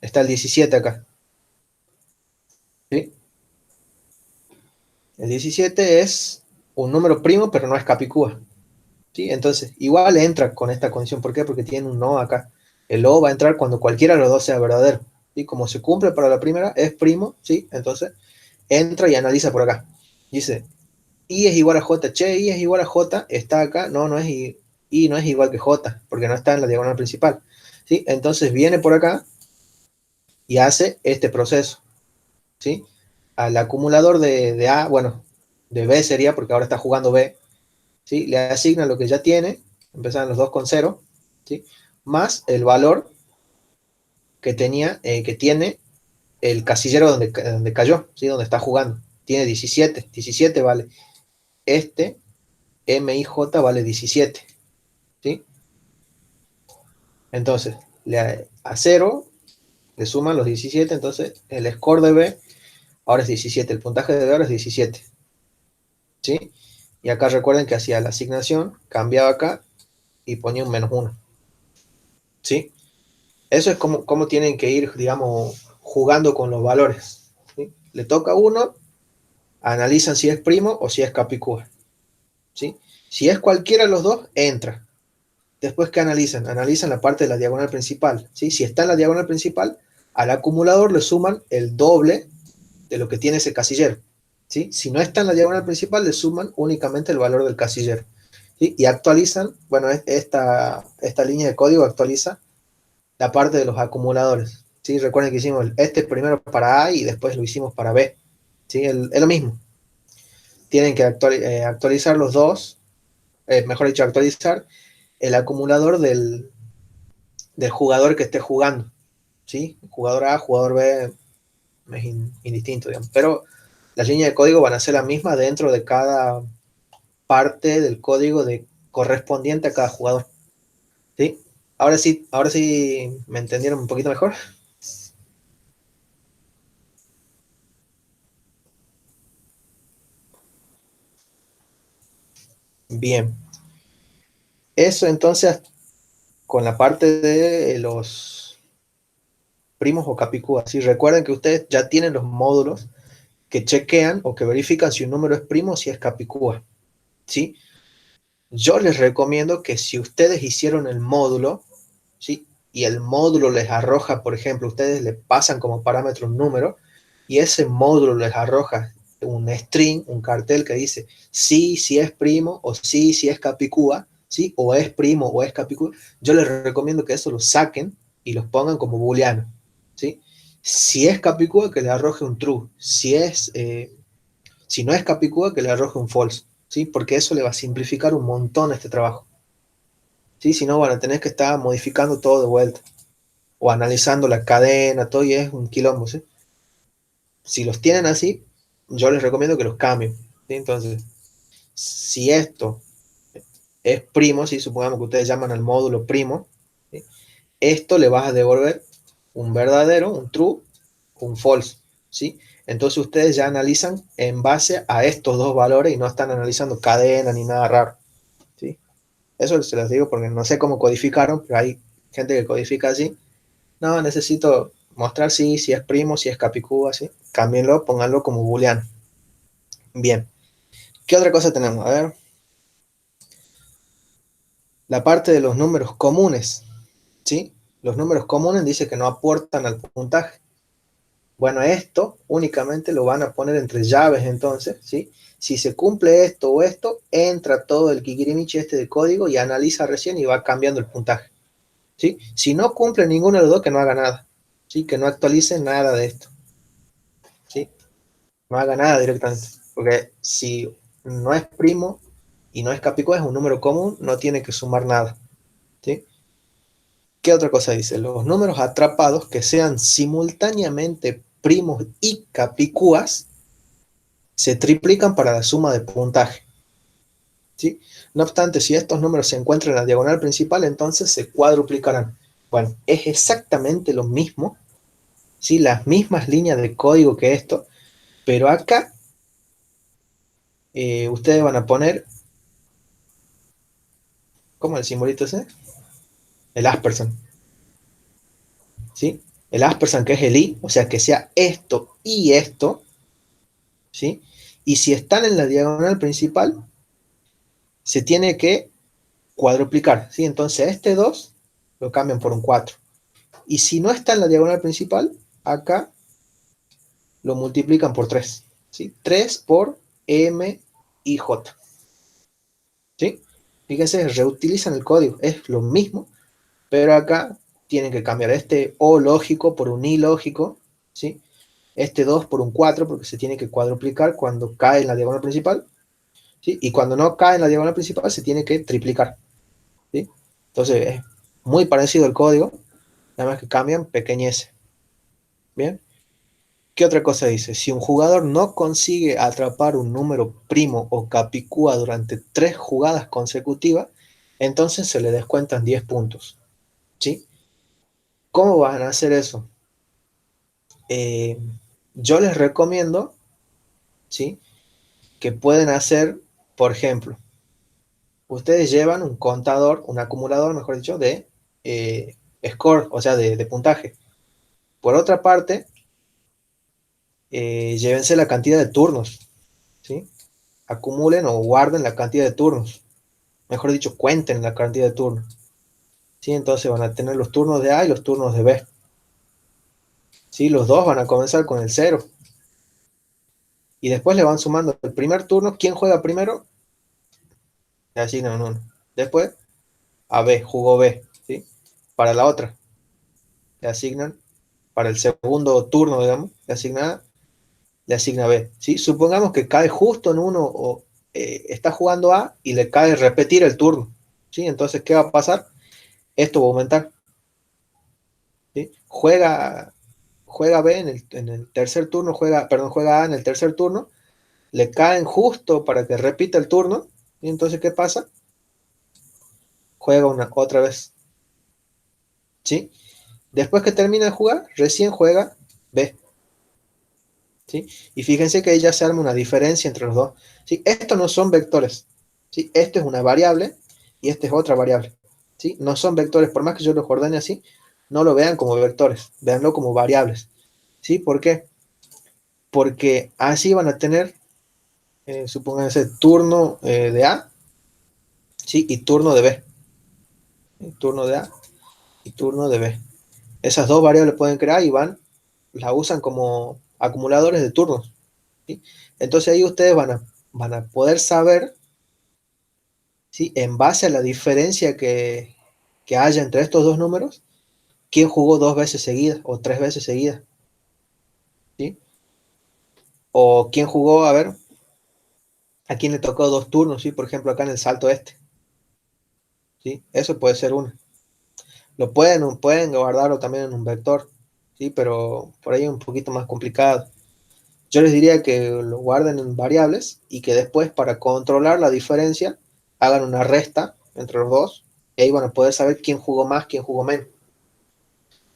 está el 17 acá, ¿sí? El 17 es un número primo, pero no es Capicúa, ¿sí? Entonces, igual entra con esta condición. ¿Por qué? Porque tiene un no acá. El O va a entrar cuando cualquiera de los dos sea verdadero, ¿sí? Como se cumple para la primera, es primo, ¿sí? Entonces, entra y analiza por acá. Dice, Y es igual a J. Che, Y es igual a J, está acá. No, no es Y no es igual que J, porque no está en la diagonal principal, ¿sí? Entonces, viene por acá y hace este proceso, ¿sí? Al acumulador de A, bueno, de B sería, porque ahora está jugando B, ¿sí? Le asigna lo que ya tiene, empiezan los dos con cero, ¿sí? Más el valor que tiene el casillero donde cayó, ¿sí? Donde está jugando. Tiene 17, 17 vale. Este MIJ vale 17, ¿sí? Entonces, a 0 le suman los 17, entonces el score de B ahora es 17, el puntaje de B ahora es 17, ¿sí? Y acá recuerden que hacía la asignación, cambiaba acá y ponía un -1, ¿sí? Eso es como tienen que ir, digamos, jugando con los valores, ¿sí? Le toca a uno, analizan si es primo o si es capicúa, ¿sí? Si es cualquiera de los dos, entra. Después, ¿qué analizan? Analizan la parte de la diagonal principal, ¿sí? Si está en la diagonal principal, al acumulador le suman el doble de lo que tiene ese casillero, ¿sí? Si no está en la diagonal principal, le suman únicamente el valor del casillero, ¿sí? Y actualizan, bueno, esta línea de código actualiza la parte de los acumuladores, ¿sí? Recuerden que hicimos este primero para A y después lo hicimos para B, ¿sí? Es lo mismo. Tienen que actualizar los dos, mejor dicho, actualizar el acumulador del jugador que esté jugando, ¿sí? Jugador A, jugador B, es indistinto, digamos. Pero las líneas de código van a ser la misma dentro de cada parte del código correspondiente a cada jugador, ¿sí? Ahora sí me entendieron un poquito mejor. Bien. Eso entonces con la parte de los primos o capicúas. ¿Sí? Recuerden que ustedes ya tienen los módulos que chequean o que verifican si un número es primo o si es capicúa, ¿sí? Yo les recomiendo que si ustedes hicieron el módulo, ¿sí? Y el módulo les arroja, por ejemplo, ustedes le pasan como parámetro un número y ese módulo les arroja un string, un cartel que dice sí, si es primo o sí, si es capicúa, ¿sí? O es primo o es capicúa. Yo les recomiendo que eso lo saquen y los pongan como booleano, ¿sí? Si es capicúa, que le arroje un true. Si no es capicúa, que le arroje un false, ¿sí? Porque eso le va a simplificar un montón este trabajo. ¿Sí? Si no, van a tener que estar modificando todo de vuelta o analizando la cadena, todo y es un quilombo, ¿sí? Si los tienen así, yo les recomiendo que los cambien, ¿sí? Entonces, si esto es primo, ¿sí? Supongamos que ustedes llaman al módulo primo, ¿sí? Esto le vas a devolver un verdadero, un true, un false, ¿sí? Entonces ustedes ya analizan en base a estos dos valores y no están analizando cadena ni nada raro, ¿sí? Eso se los digo porque no sé cómo codificaron, pero hay gente que codifica así. No, necesito mostrar si es primo, si es capicúa, así. Cámbienlo, pónganlo como booleano. Bien. ¿Qué otra cosa tenemos? A ver. La parte de los números comunes, ¿sí? Los números comunes dice que no aportan al puntaje. Bueno, esto únicamente lo van a poner entre llaves entonces, ¿sí? Si se cumple esto o esto, entra todo el kikirimichi este de código y analiza recién y va cambiando el puntaje, ¿sí? Si no cumple ninguno de los dos, que no haga nada, ¿sí? Que no actualice nada de esto, ¿sí? No haga nada directamente. Porque si no es primo y no es capicúa, es un número común, no tiene que sumar nada, ¿sí? ¿Qué otra cosa dice? Los números atrapados que sean simultáneamente primos y capicúas se triplican para la suma de puntaje, ¿sí? No obstante, si estos números se encuentran en la diagonal principal, entonces se cuadruplicarán. Bueno, es exactamente lo mismo, ¿sí? Las mismas líneas de código que esto, pero acá ustedes van a poner, ¿cómo el simbolito ese? El asperson, ¿sí? El asperson que es el i, o sea que sea esto y esto, ¿sí? Y si están en la diagonal principal, se tiene que cuadruplicar, ¿sí? Entonces este 2 lo cambian por un 4. Y si no está en la diagonal principal, acá lo multiplican por 3, ¿sí? 3 por m y j, ¿sí? Fíjense, reutilizan el código, es lo mismo, pero acá tienen que cambiar este o lógico por un i lógico, ¿sí? Este 2 por un 4 porque se tiene que cuadruplicar cuando cae en la diagonal principal, ¿sí? Y cuando no cae en la diagonal principal se tiene que triplicar, ¿sí? Entonces es muy parecido el código, nada más que cambian pequeñeces. Bien. ¿Qué otra cosa dice? Si un jugador no consigue atrapar un número primo o capicúa durante 3 jugadas consecutivas, entonces se le descuentan 10 puntos, ¿sí? ¿Cómo van a hacer eso? Eh, yo les recomiendo, ¿sí? Que pueden hacer, por ejemplo, ustedes llevan un contador, un acumulador, mejor dicho, de score, o sea, de puntaje. Por otra parte, llévense la cantidad de turnos, ¿sí? Acumulen o guarden la cantidad de turnos. Mejor dicho, cuenten la cantidad de turnos, ¿sí? Entonces van a tener los turnos de A y los turnos de B, ¿sí? Los dos van a comenzar con el 0. Y después le van sumando el primer turno. ¿Quién juega primero? Le asignan uno. Después, a B, jugó B, ¿sí? Para la otra, le asignan, para el segundo turno, digamos, le asigna B, ¿sí? Supongamos que cae justo en uno o está jugando A y le cae repetir el turno, ¿sí? Entonces, ¿qué va a pasar? Esto va a aumentar, ¿sí? Juega B en el tercer turno, juega A en el tercer turno, le caen justo para que repita el turno, y entonces, ¿qué pasa? Juega otra vez, ¿sí? Después que termina de jugar, recién juega B, ¿sí? Y fíjense que ahí ya se arma una diferencia entre los dos, ¿sí? Estos no son vectores, ¿sí? Esto es una variable y esta es otra variable, ¿sí? No son vectores, por más que yo los ordene así, no lo vean como vectores, veanlo como variables, ¿sí? ¿Por qué? Porque así van a tener, supónganse, turno de A, ¿sí? Y turno de B. Turno de A y turno de B. Esas dos variables pueden crear y las usan como acumuladores de turnos, ¿sí? Entonces ahí ustedes van a poder saber, ¿sí? En base a la diferencia que haya entre estos dos números, quién jugó dos veces seguidas o tres veces seguidas, ¿sí? O quién jugó, a ver, a quién le tocó dos turnos, ¿sí? Por ejemplo, acá en el salto este, ¿sí? Eso puede ser uno. Pueden guardarlo también en un vector, ¿sí? Pero por ahí es un poquito más complicado. Yo les diría que lo guarden en variables y que después para controlar la diferencia hagan una resta entre los dos y ahí van a poder saber quién jugó más, quién jugó menos,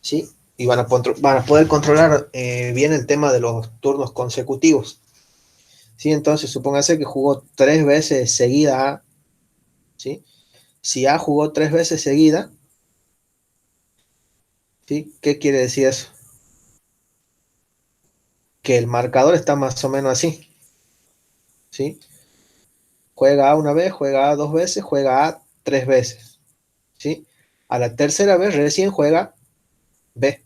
¿sí? Y van a poder controlar bien el tema de los turnos consecutivos, ¿sí? Entonces supóngase que jugó tres veces seguida A, ¿sí? Si A jugó tres veces seguida, ¿sí? ¿Qué quiere decir eso? Que el marcador está más o menos así, ¿sí? Juega A una vez, juega A dos veces, juega A tres veces, ¿sí? A la tercera vez recién juega B,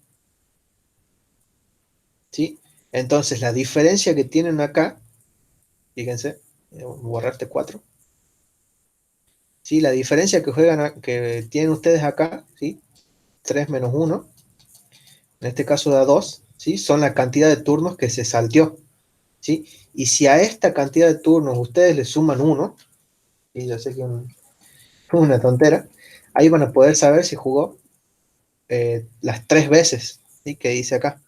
¿sí? Entonces la diferencia que tienen acá, fíjense, borrar este 4, ¿sí? La diferencia que tienen ustedes acá, ¿sí? 3 menos uno, en este caso da 2, ¿sí? Son la cantidad de turnos que se salteó, ¿sí? Y si a esta cantidad de turnos ustedes le suman uno, y yo sé que es una tontera, ahí van a poder saber si jugó las tres veces, ¿sí? Que dice acá.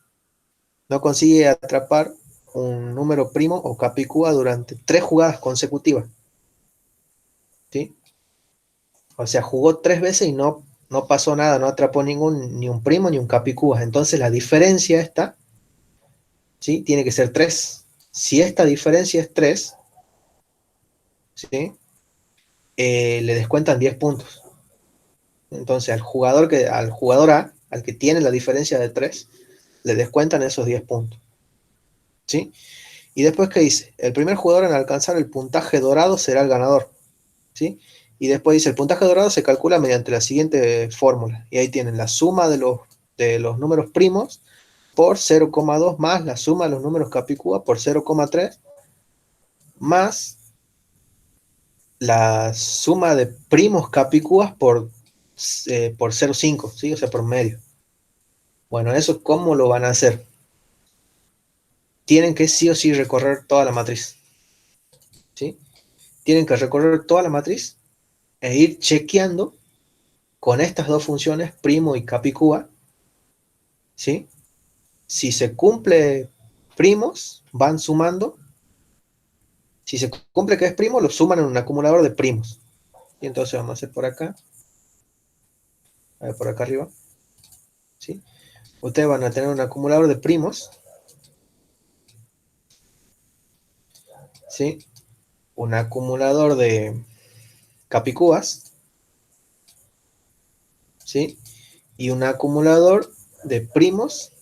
No consigue atrapar un número primo o capicúa durante tres jugadas consecutivas, ¿sí? O sea, jugó tres veces y no pasó nada, no atrapó ni un primo ni un capicúa. Entonces la diferencia esta, ¿sí? Tiene que ser 3. Si esta diferencia es 3, ¿sí? Le descuentan 10 puntos. Entonces al jugador A, al que tiene la diferencia de 3, le descuentan esos 10 puntos, ¿sí? Y después, ¿qué dice? El primer jugador en alcanzar el puntaje dorado será el ganador, ¿sí? Y después dice, el puntaje dorado se calcula mediante la siguiente fórmula. Y ahí tienen la suma de los números primos por 0,2 más la suma de los números capicúa por 0,3 más la suma de primos capicúas por 0,5, ¿sí? O sea, por medio. Bueno, ¿eso cómo lo van a hacer? Tienen que sí o sí recorrer toda la matriz, ¿sí? Tienen que recorrer toda la matriz e ir chequeando con estas dos funciones, primo y capicúa, ¿sí? Si se cumple primos, van sumando. Si se cumple que es primo, lo suman en un acumulador de primos. Y entonces vamos a hacer por acá, a ver, por acá arriba, ¿sí? Ustedes van a tener un acumulador de primos, ¿sí? Un acumulador de capicúas, ¿sí? Y un acumulador de primos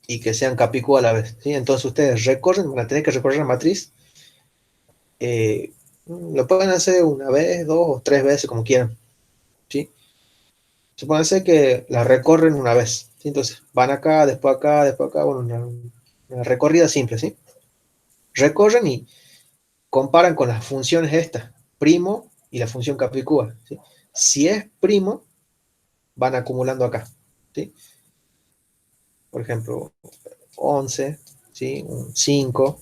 y que sean capicúa a la vez, ¿sí? Entonces ustedes van a tener que recorrer la matriz. Lo pueden hacer una vez, dos o tres veces, como quieran, ¿sí? Supónganse que la recorren una vez, ¿sí? Entonces van acá, después acá, bueno, una recorrida simple, ¿sí? Recorren y comparan con las funciones estas, primo y la función capicúa, ¿sí? Si es primo, van acumulando acá, ¿sí? Por ejemplo, 11, ¿sí? Un 5,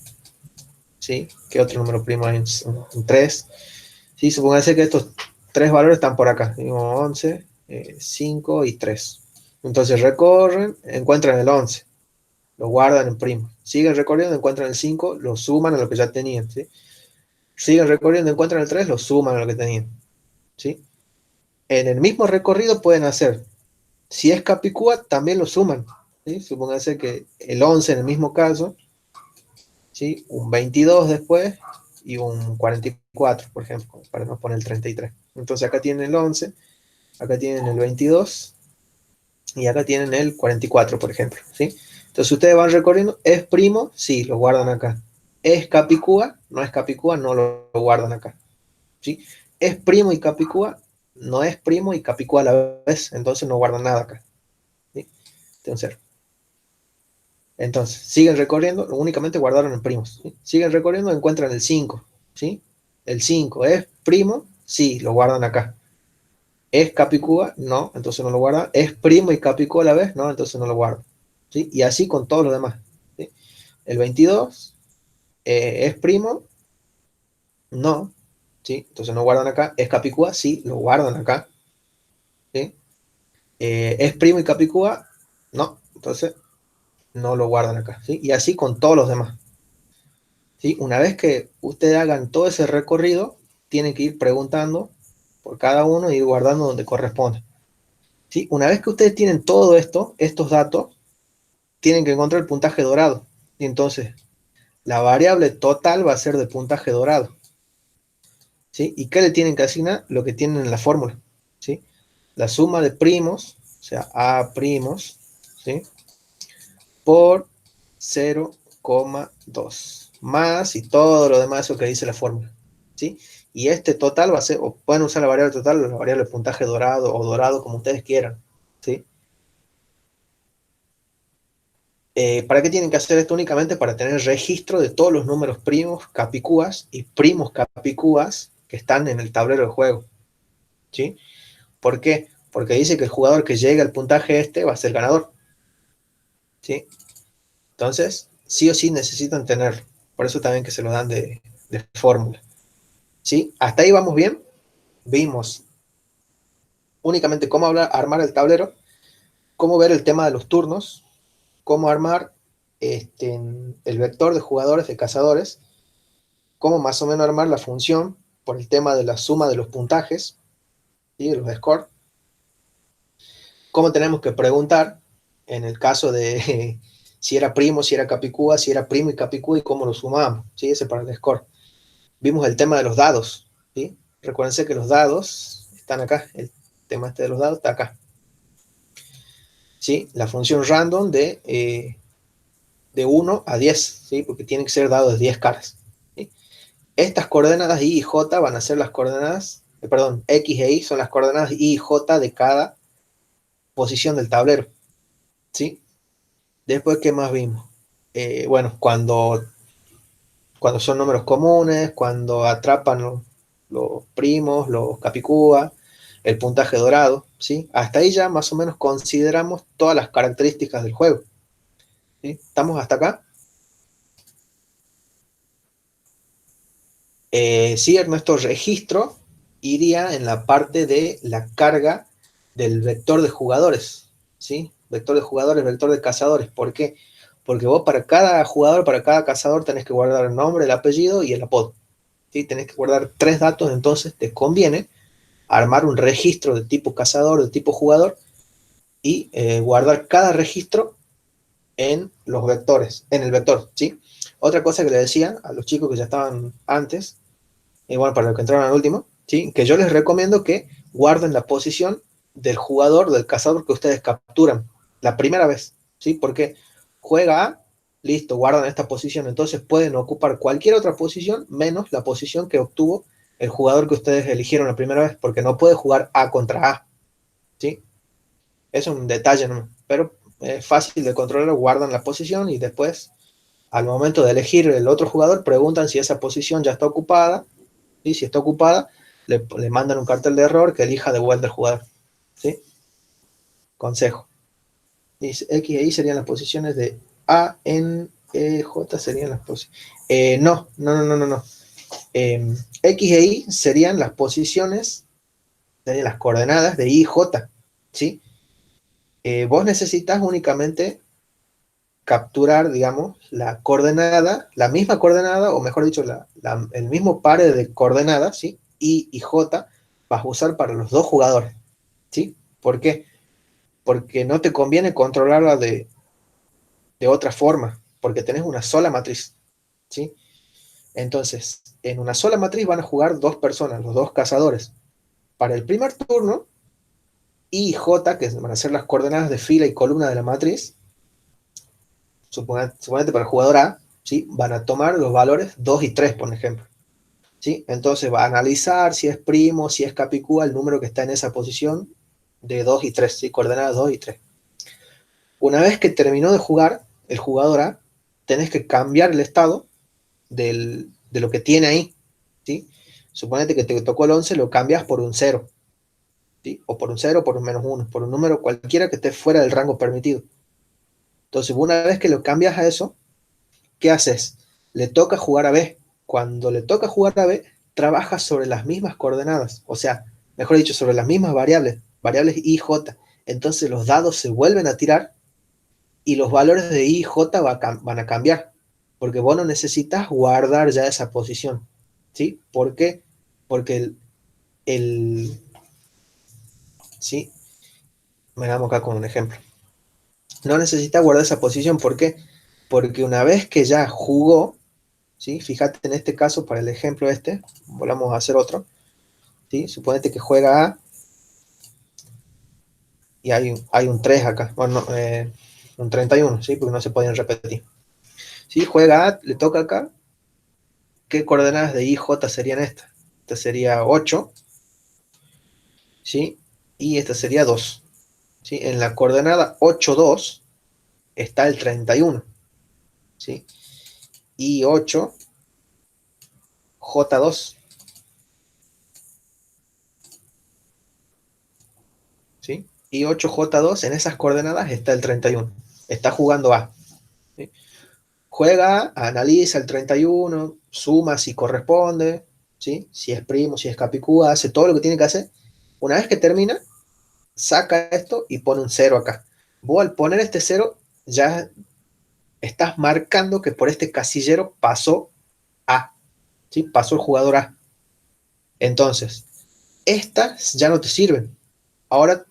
¿sí? ¿Qué otro número primo hay? Un 3, ¿sí? Supónganse que estos tres valores están por acá, digo 11, 5 y 3. Entonces recorren, encuentran el 11, lo guardan en primo. Siguen recorriendo, encuentran el 5, lo suman a lo que ya tenían, ¿sí? Siguen recorriendo, encuentran el 3, lo suman a lo que tenían, ¿sí? En el mismo recorrido pueden hacer, si es Capicúa, también lo suman, ¿sí? Supónganse que el 11 en el mismo caso, ¿sí? Un 22 después y un 44, por ejemplo, para no poner el 33. Entonces acá tienen el 11, acá tienen el 22 y acá tienen el 44, por ejemplo, ¿sí? Entonces ustedes van recorriendo, ¿es primo? Sí, lo guardan acá. ¿Es Capicúa? No es Capicúa, no lo guardan acá, ¿sí? es primo y capicúa, no es primo y capicúa a la vez, entonces no guardan nada acá. ¿Sí? Tiene un 0. Entonces, siguen recorriendo, únicamente guardaron en primos. ¿Sí? Siguen recorriendo, encuentran el 5. ¿Sí? El 5 es primo, sí, lo guardan acá. ¿Es capicúa? No, entonces no lo guardan. ¿Es primo y capicúa a la vez? No, entonces no lo guardan. ¿Sí? Y así con todos los demás. ¿Sí? El 22 es primo, no, ¿sí? Entonces no guardan acá. ¿Es capicúa? Sí, lo guardan acá. ¿Sí? ¿Es primo y capicúa? No, entonces no lo guardan acá. ¿Sí? Y así con todos los demás. ¿Sí? Una vez que ustedes hagan todo ese recorrido, tienen que ir preguntando por cada uno y ir guardando donde corresponde. ¿Sí? Una vez que ustedes tienen todo esto, estos datos, tienen que encontrar el puntaje dorado. Y entonces, la variable total va a ser de puntaje dorado. ¿Sí? ¿Y qué le tienen que asignar? Lo que tienen en la fórmula. ¿Sí? La suma de primos, o sea, A primos, ¿sí? Por 0,2 más y todo lo demás eso que dice la fórmula. ¿Sí? Y este total va a ser, o pueden usar la variable total o la variable puntaje dorado o dorado como ustedes quieran. ¿Sí? ¿Para qué tienen que hacer esto? Únicamente para tener registro de todos los números primos capicúas y primos capicúas que están en el tablero de juego. ¿Sí? ¿Por qué? Porque dice que el jugador que llegue al puntaje este va a ser ganador. ¿Sí? Entonces, sí o sí necesitan tenerlo. Por eso también que se lo dan de fórmula. ¿Sí? Hasta ahí vamos bien. Vimos únicamente cómo armar el tablero, cómo ver el tema de los turnos, cómo armar el vector de jugadores, de cazadores, cómo más o menos armar la función por el tema de la suma de los puntajes, ¿sí? De los scores, cómo tenemos que preguntar en el caso de si era primo, si era capicúa, si era primo y capicúa y cómo lo sumamos, ¿sí? Ese para el score. Vimos el tema de los dados, ¿sí? Recuérdense que los dados están acá, el tema este de los dados está acá. ¿Sí? La función random de 1 a 10, ¿sí? Porque tienen que ser dados de 10 caras. ¿Sí? Estas coordenadas I y J van a ser las coordenadas, perdón, X e Y son las coordenadas I y J de cada posición del tablero. ¿Sí? Después, ¿qué más vimos? Bueno, cuando son números comunes, cuando atrapan los primos, los capicúa, el puntaje dorado, ¿sí? Hasta ahí ya más o menos consideramos todas las características del juego. ¿Sí? ¿Estamos hasta acá? Sí, Ernesto, registro iría en la parte de la carga del vector de jugadores, ¿sí? Vector de jugadores, vector de cazadores. ¿Por qué? Porque vos para cada jugador, para cada cazador tenés que guardar el nombre, el apellido y el apodo. ¿Sí? Tenés que guardar 3 datos, entonces te conviene armar un registro de tipo cazador, de tipo jugador y guardar cada registro en los vectores, en el vector, ¿sí? Otra cosa que le decía a los chicos que ya estaban antes, y bueno, para los que entraron al último, ¿sí? Que yo les recomiendo que guarden la posición del jugador, del cazador que ustedes capturan la primera vez, ¿sí? Porque juega A, listo, guardan esta posición, entonces pueden ocupar cualquier otra posición menos la posición que obtuvo el jugador que ustedes eligieron la primera vez, porque no puede jugar A contra A, ¿sí? Es un detalle, ¿no? Pero es fácil de controlar, guardan la posición y después, al momento de elegir el otro jugador, preguntan si esa posición ya está ocupada, ¿sí? Si está ocupada, le mandan un cartel de error que elija de vuelta el jugador, ¿sí? Consejo. Dice, X e Y serían las posiciones de A, N, E, J serían las posiciones. No, no, no, no, no, no. X e Y serían las posiciones, serían las coordenadas de I y J, ¿sí? Vos necesitas únicamente capturar, digamos, la coordenada, la misma coordenada, o mejor dicho, el mismo par de coordenadas, ¿sí? I y J, vas a usar para los dos jugadores, ¿sí? ¿Por qué? Porque no te conviene controlarla de otra forma, porque tenés una sola matriz, ¿sí? Entonces, en una sola matriz van a jugar dos personas, los dos cazadores. Para el primer turno, I y J, que van a ser las coordenadas de fila y columna de la matriz, suponete para el jugador A, ¿sí? Van a tomar los valores 2 y 3, por ejemplo. ¿sí? Entonces va a analizar si es primo, si es capicúa, el número que está en esa posición de 2 y 3, ¿sí? Coordenadas 2 y 3. Una vez que terminó de jugar, el jugador A, tenés que cambiar el estado de lo que tiene ahí, ¿sí? Suponete que te tocó el 11, lo cambias por un 0, ¿sí? O por un 0, por un -1, por un número cualquiera que esté fuera del rango permitido. Entonces, una vez que lo cambias a eso, ¿qué haces? Le toca jugar a B. Cuando le toca jugar a B, trabajas sobre las mismas coordenadas, o sea, mejor dicho, sobre las mismas variables, variables I y J. Entonces los dados se vuelven a tirar y los valores de I y J van a cambiar, porque vos no necesitas guardar ya esa posición, ¿sí? ¿Por qué? Porque ¿sí? Miramos acá con un ejemplo. No necesitas guardar esa posición, ¿por qué? Porque una vez que ya jugó, ¿sí? Fíjate en este caso, para el ejemplo este, volvamos a hacer otro, ¿sí? Suponete que juega A y hay un 3 acá, bueno, un 31, ¿sí? Porque no se pueden repetir. ¿Sí? Juega A, le toca acá, ¿qué coordenadas de I y J serían estas? Esta sería 8, ¿sí? Y esta sería 2, ¿sí? En la coordenada 8, 2 está el 31, ¿sí? Y 8, J2, ¿sí? Y 8J2, en esas coordenadas está el 31. Está jugando A, ¿sí? Juega, analiza el 31, suma si corresponde, ¿sí? Si es primo, si es capicúa, hace todo lo que tiene que hacer. Una vez que termina, saca esto y pone un 0 acá. Vos al poner este 0, ya estás marcando que por este casillero pasó A, ¿sí? Pasó el jugador A. Entonces, estas ya no te sirven. Ahora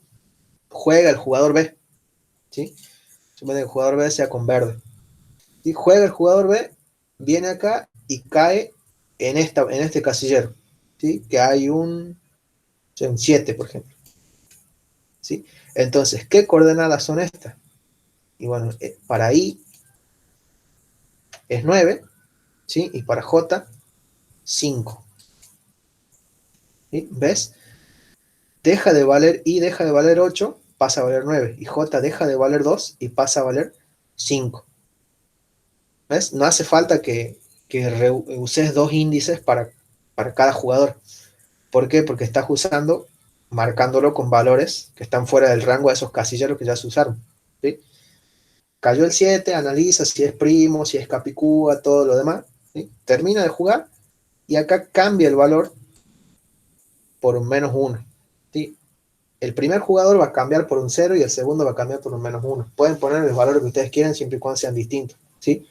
juega el jugador B, ¿sí? Supone que el jugador B sea con verde. Y juega el jugador B, viene acá y cae en este casillero, ¿sí? Que hay un 7, por ejemplo, ¿sí? Entonces, ¿qué coordenadas son estas? Y bueno, para I es 9, ¿sí? Y para J, 5, ¿sí? ¿Ves? Deja de valer I, deja de valer 8, pasa a valer 9. Y J deja de valer 2 y pasa a valer 5. ¿Ves? No hace falta que uses dos índices para cada jugador. ¿Por qué? Porque estás usando, marcándolo con valores que están fuera del rango de esos casilleros que ya se usaron, ¿sí? Cayó el 7, analiza si es primo, si es capicúa, todo lo demás, ¿sí? Termina de jugar y acá cambia el valor por un -1, ¿sí? El primer jugador va a cambiar por un 0 y el segundo va a cambiar por un -1. Pueden poner el valor que ustedes quieran siempre y cuando sean distintos, ¿sí?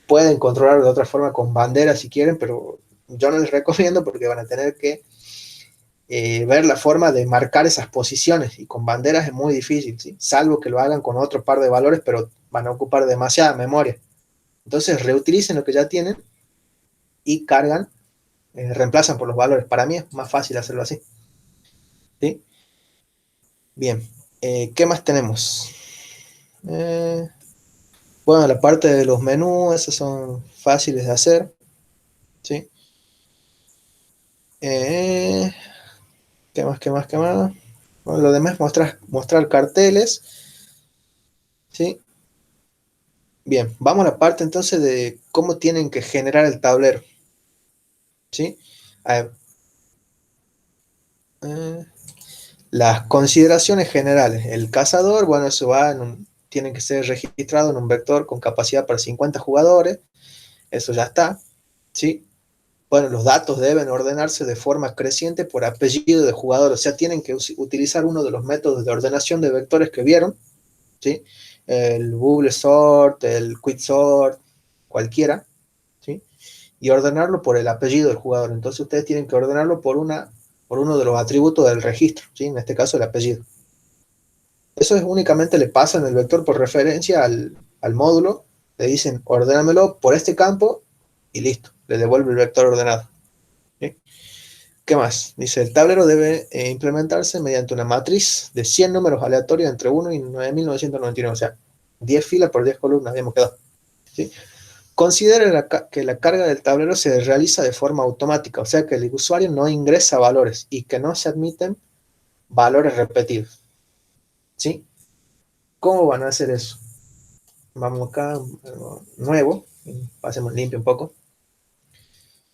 Pueden controlarlo de otra forma con banderas si quieren, pero yo no les recomiendo porque van a tener que ver la forma de marcar esas posiciones, y con banderas es muy difícil, ¿sí? Salvo que lo hagan con otro par de valores, pero van a ocupar demasiada memoria. Entonces reutilicen lo que ya tienen y cargan, reemplazan por los valores. Para mí es más fácil hacerlo así, ¿sí? Bien, ¿qué más tenemos? Eh, bueno, la parte de los menús, esos son fáciles de hacer, ¿sí? Eh, ¿Qué más, qué más, qué más? Bueno, lo demás es mostrar carteles, ¿sí? Bien, vamos a la parte entonces de cómo tienen que generar el tablero, ¿sí? A ver, eh, las consideraciones generales. El cazador, bueno, eso tiene que ser registrado en un vector con capacidad para 50 jugadores, eso ya está, ¿sí? Bueno, los datos deben ordenarse de forma creciente por apellido de jugador, o sea, tienen que utilizar uno de los métodos de ordenación de vectores que vieron, ¿sí? El Boolean sort, el quicksort, cualquiera, ¿sí? Y ordenarlo por el apellido del jugador. Entonces ustedes tienen que ordenarlo por uno de los atributos del registro, ¿sí? En este caso el apellido. Eso es únicamente le pasan el vector por referencia al módulo, le dicen ordénamelo por este campo y listo, le devuelve el vector ordenado, ¿sí? ¿Qué más? Dice, el tablero debe implementarse mediante una matriz de 100 números aleatorios entre 1 y 9999, o sea, 10 filas por 10 columnas, habíamos quedado, ¿sí? Considere que la carga del tablero se realiza de forma automática, o sea que el usuario no ingresa valores y que no se admiten valores repetidos. ¿Sí? ¿Cómo van a hacer eso? Vamos acá, nuevo, pasemos limpio un poco.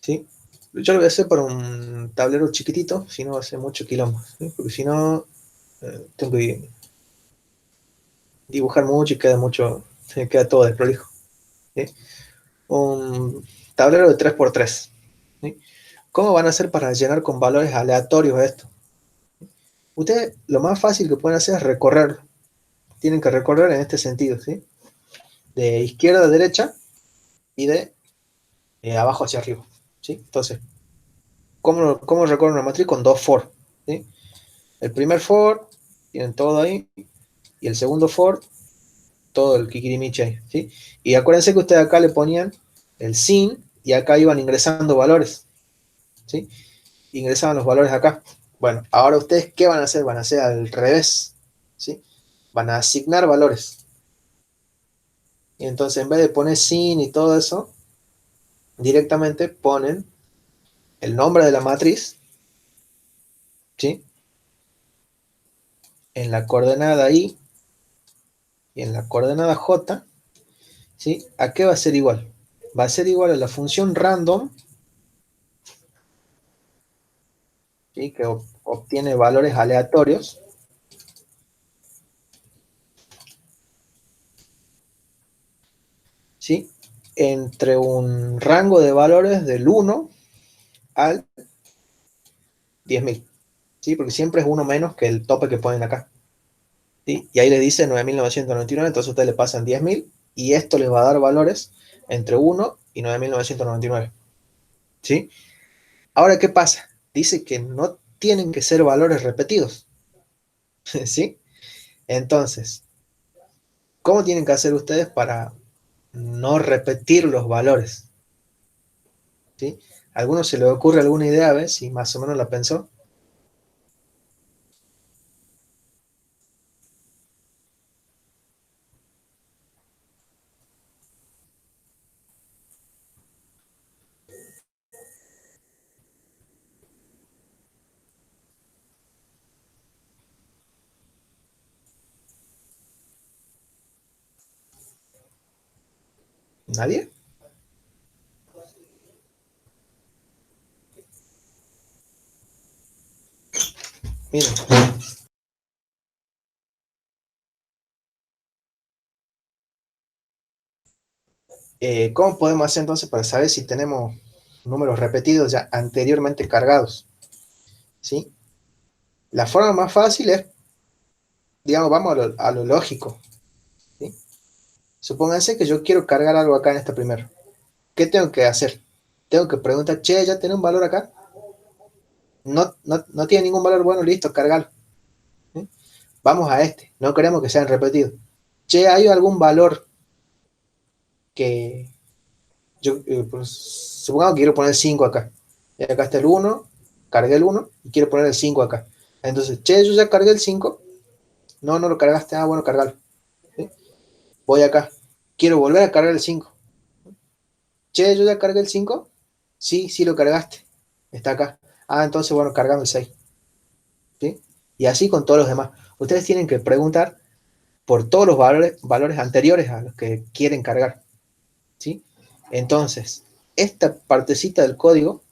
¿Sí? Yo lo voy a hacer por un tablero chiquitito, si no va a ser mucho quilombo, ¿sí? Porque si no, tengo que dibujar mucho y queda mucho, se queda todo desprolijo. ¿Sí? Un tablero de 3x3. ¿Sí? ¿Cómo van a hacer para llenar con valores aleatorios esto? Ustedes lo más fácil que pueden hacer es recorrer. Tienen que recorrer en este sentido, ¿sí? De izquierda a derecha y de abajo hacia arriba, ¿sí? Entonces, ¿cómo recorren una matriz? Con dos for, ¿sí? El primer for, tienen todo ahí, y el segundo for, todo el kikirimiche ahí, ¿sí? Y acuérdense que ustedes acá le ponían el sin, y acá iban ingresando valores, ¿sí? Ingresaban los valores acá. Bueno, ahora ustedes, ¿qué van a hacer? Van a hacer al revés, ¿sí? Van a asignar valores. Y entonces, en vez de poner sin y todo eso, directamente ponen el nombre de la matriz, ¿sí? En la coordenada I y en la coordenada J, ¿sí? ¿A qué va a ser igual? Va a ser igual a la función random, ¿sí? Que obtiene valores aleatorios, ¿sí? Entre un rango de valores del 1 al 10.000, ¿sí? Porque siempre es uno menos que el tope que ponen acá, ¿sí? Y ahí le dice 9.999, entonces ustedes le pasan 10.000 y esto les va a dar valores entre 1 y 9.999, ¿sí? Ahora, ¿qué pasa? Dice que no tienen que ser valores repetidos, ¿sí? Entonces, ¿cómo tienen que hacer ustedes para no repetir los valores? ¿Sí? ¿A alguno se le ocurre alguna idea, a ver si más o menos la pensó? ¿Nadie? Miren, ¿cómo podemos hacer entonces para saber si tenemos números repetidos ya anteriormente cargados? ¿Sí? La forma más fácil es, digamos, vamos a lo lógico, ¿sí? Supónganse que yo quiero cargar algo acá en este primero. ¿Qué tengo que hacer? Tengo que preguntar, che, ¿ya tiene un valor acá? No tiene ningún valor, bueno, listo, cargalo. ¿Sí? Vamos a este, no queremos que sean repetidos. Che, ¿hay algún valor que yo, pues, supongamos que quiero poner 5 acá? Y acá está el uno, cargué el uno y quiero poner el 5 acá. Entonces, che, yo ya cargué el 5. No, no lo cargaste. Ah, bueno, cargalo. ¿Sí? Voy acá. Quiero volver a cargar el 5. Che, yo ya cargué el 5. Sí, sí lo cargaste. Está acá. Ah, entonces, bueno, cargando el 6. ¿Sí? Y así con todos los demás. Ustedes tienen que preguntar por todos los valores anteriores a los que quieren cargar, ¿sí? Entonces, esta partecita del código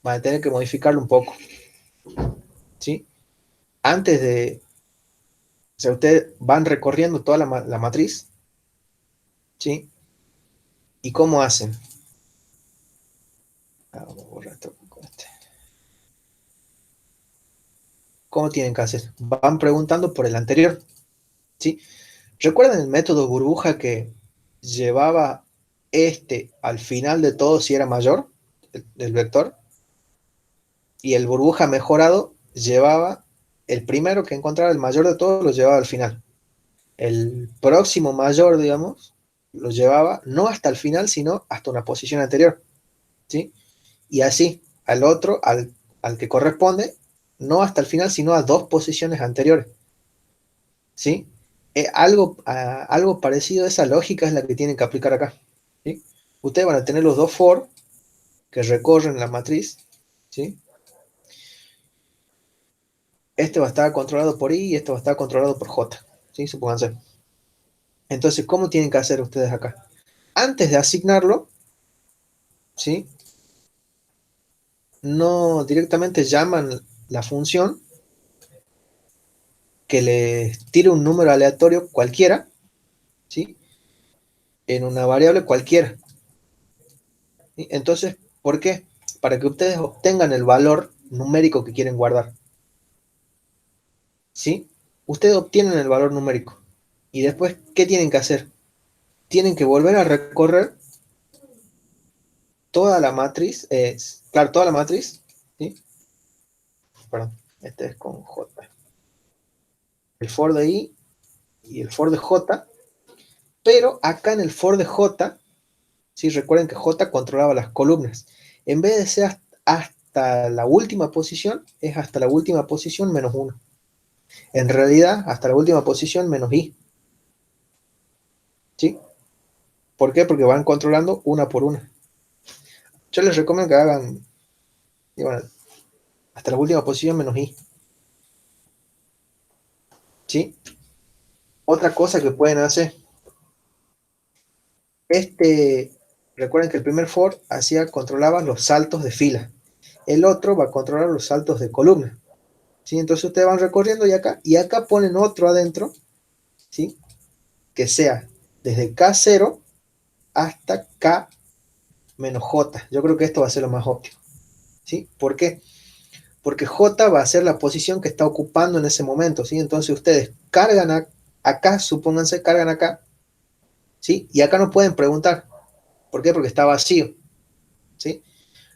van a tener que modificarlo un poco, ¿sí? Antes de, o sea, ustedes van recorriendo toda la matriz, ¿sí? ¿Y cómo hacen? Vamos a borrar esto con este. ¿Cómo tienen que hacer? Van preguntando por el anterior, ¿sí? ¿Recuerdan el método burbuja que llevaba este al final de todo si era mayor, el vector? Y el burbuja mejorado llevaba el primero que encontraba, el mayor de todos, lo llevaba al final. El próximo mayor, digamos, lo llevaba no hasta el final, sino hasta una posición anterior, ¿sí? Y así, al otro, al que corresponde, no hasta el final, sino a dos posiciones anteriores, ¿sí? Algo parecido a esa lógica es la que tienen que aplicar acá, ¿sí? ustedes van a tener los dos for que recorren la matriz, ¿sí? Este va a estar controlado por I y este va a estar controlado por J, ¿sí? Supónganse. Entonces, ¿cómo tienen que hacer ustedes acá? Antes de asignarlo, ¿sí? No directamente llaman la función que les tire un número aleatorio cualquiera, ¿sí? En una variable cualquiera, ¿sí? Entonces, ¿por qué? Para que ustedes obtengan el valor numérico que quieren guardar, ¿sí? Ustedes obtienen el valor numérico. Y después, ¿qué tienen que hacer? Tienen que volver a recorrer toda la matriz, claro, toda la matriz, ¿sí? Perdón, este es con J. El for de I y el for de J, pero acá en el for de J, ¿sí? Recuerden que J controlaba las columnas. En vez de ser hasta la última posición, es hasta la última posición menos 1. En realidad, hasta la última posición menos I, ¿sí? ¿Por qué? Porque van controlando una por una. Yo les recomiendo que hagan, bueno, hasta la última posición menos I, ¿sí? Otra cosa que pueden hacer, recuerden que el primer for controlaba los saltos de fila. El otro va a controlar los saltos de columna, ¿sí? Entonces ustedes van recorriendo y acá ponen otro adentro, ¿sí? Que sea desde K0 hasta K menos J. Yo creo que esto va a ser lo más óptimo, ¿sí? ¿Por qué? Porque J va a ser la posición que está ocupando en ese momento, ¿sí? Entonces ustedes cargan acá, supónganse, cargan acá, ¿sí? Y acá no pueden preguntar. ¿Por qué? Porque está vacío, ¿sí?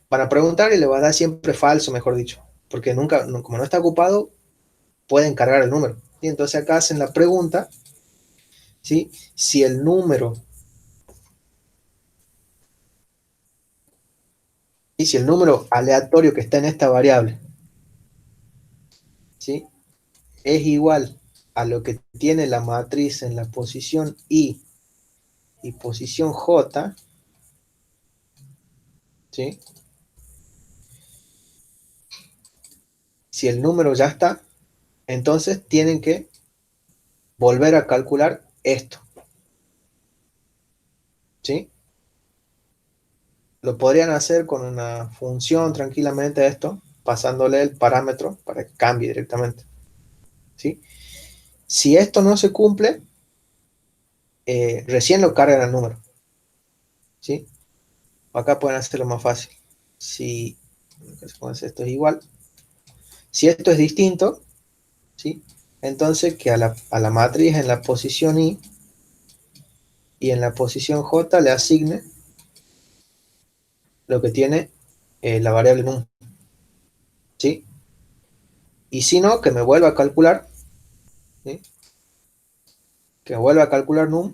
Van a preguntar y le va a dar siempre falso, mejor dicho. Porque nunca, como no está ocupado, pueden cargar el número. Y entonces acá hacen la pregunta, ¿sí? Si el número, y si el número aleatorio que está en esta variable, ¿sí? Es igual a lo que tiene la matriz en la posición I y posición J, ¿sí? Si el número ya está, entonces tienen que volver a calcular esto, ¿sí? Lo podrían hacer con una función tranquilamente esto, pasándole el parámetro para que cambie directamente, ¿sí? Si esto no se cumple, recién lo cargan al número, ¿sí? Acá pueden hacerlo más fácil. Si esto es igual, si esto es distinto, ¿sí? Entonces que a la matriz en la posición I y en la posición J le asigne lo que tiene la variable num, ¿sí? Y si no, que me vuelva a calcular, ¿sí? Que vuelva a calcular num,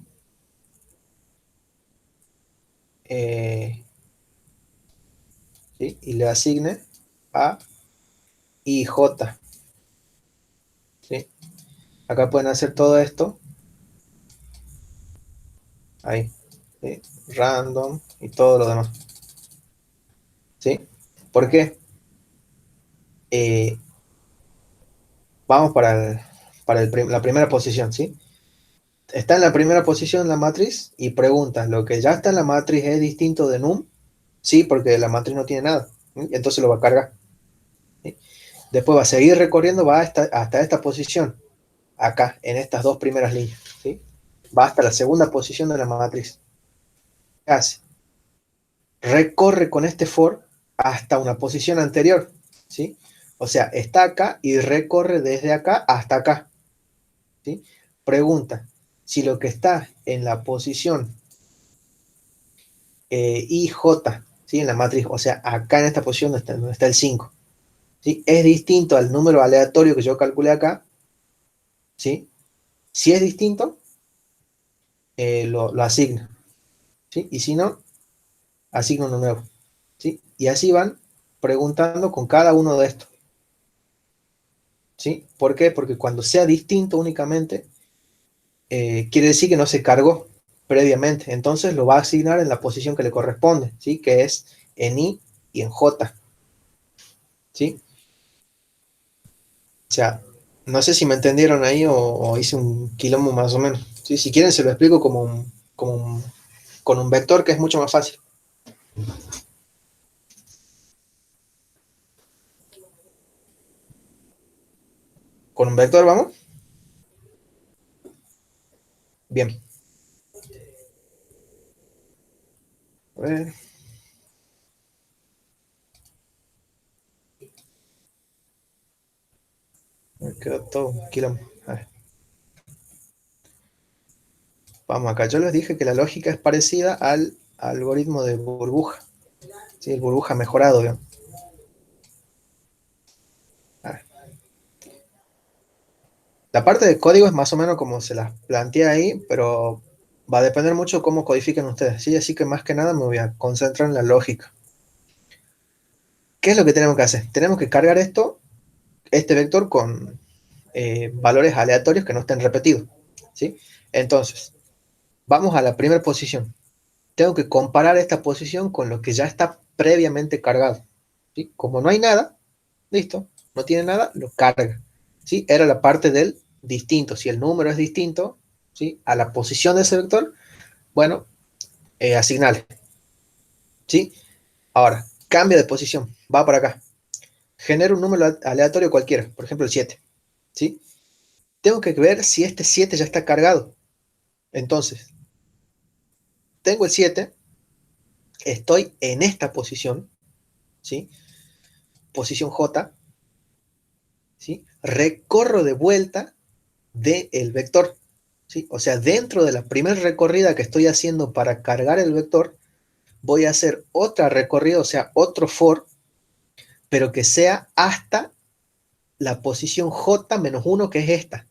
eh, ¿sí? Y le asigne a IJ, ¿sí? Acá pueden hacer todo esto, ahí, ¿sí? Random y todo lo demás, ¿sí? ¿Por qué? Eh, Vamos la primera posición, ¿sí? Está en la primera posición la matriz y pregunta, ¿lo que ya está en la matriz es distinto de num? Sí, porque la matriz no tiene nada, ¿sí? Entonces lo va a cargar, ¿sí? Después va a seguir recorriendo, va hasta esta posición, acá, en estas dos primeras líneas, ¿sí? Va hasta la segunda posición de la matriz. ¿Qué hace? Recorre con este for hasta una posición anterior, ¿sí? O sea, está acá y recorre desde acá hasta acá, ¿sí? Pregunta, si lo que está en la posición IJ, ¿sí? En la matriz, o sea, acá en esta posición donde está el 5, ¿sí? Es distinto al número aleatorio que yo calculé acá, ¿sí? Si es distinto, lo asigna, ¿sí? Y si no, asigna uno nuevo, ¿sí? Y así van preguntando con cada uno de estos, ¿sí? ¿Por qué? Porque cuando sea distinto únicamente, quiere decir que no se cargó, previamente. Entonces lo va a asignar en la posición que le corresponde, ¿sí? Que es en I y en J, ¿sí? O sea, no sé si me entendieron ahí o hice un quilombo más o menos, ¿sí? Si quieren se lo explico con un vector que es mucho más fácil. ¿Con un vector vamos? Bien. A ver, me quedó todo un quilombo. A ver, vamos acá. Yo les dije que la lógica es parecida al algoritmo de burbuja, ¿sí? El burbuja mejorado, digamos. A ver, la parte de código es más o menos como se las plantea ahí, pero va a depender mucho cómo codifiquen ustedes, ¿sí? Así que más que nada me voy a concentrar en la lógica. ¿Qué es lo que tenemos que hacer? Tenemos que cargar este vector con valores aleatorios que no estén repetidos, ¿sí? Entonces, vamos a la primera posición. Tengo que comparar esta posición con lo que ya está previamente cargado, ¿sí? Como no hay nada, listo, no tiene nada, lo carga, ¿sí? Era la parte del distinto. Si el número es distinto, ¿sí? A la posición de ese vector, bueno, asignale, ¿sí? Ahora, cambia de posición, va para acá. Genera un número aleatorio cualquiera, por ejemplo el 7, ¿sí? Tengo que ver si este 7 ya está cargado. Entonces, tengo el 7, estoy en esta posición, ¿sí? Posición J, ¿sí? Recorro de vuelta del vector, ¿sí? O sea, dentro de la primera recorrida que estoy haciendo para cargar el vector, voy a hacer otra recorrida, o sea, otro for, pero que sea hasta la posición J menos 1, que es esta,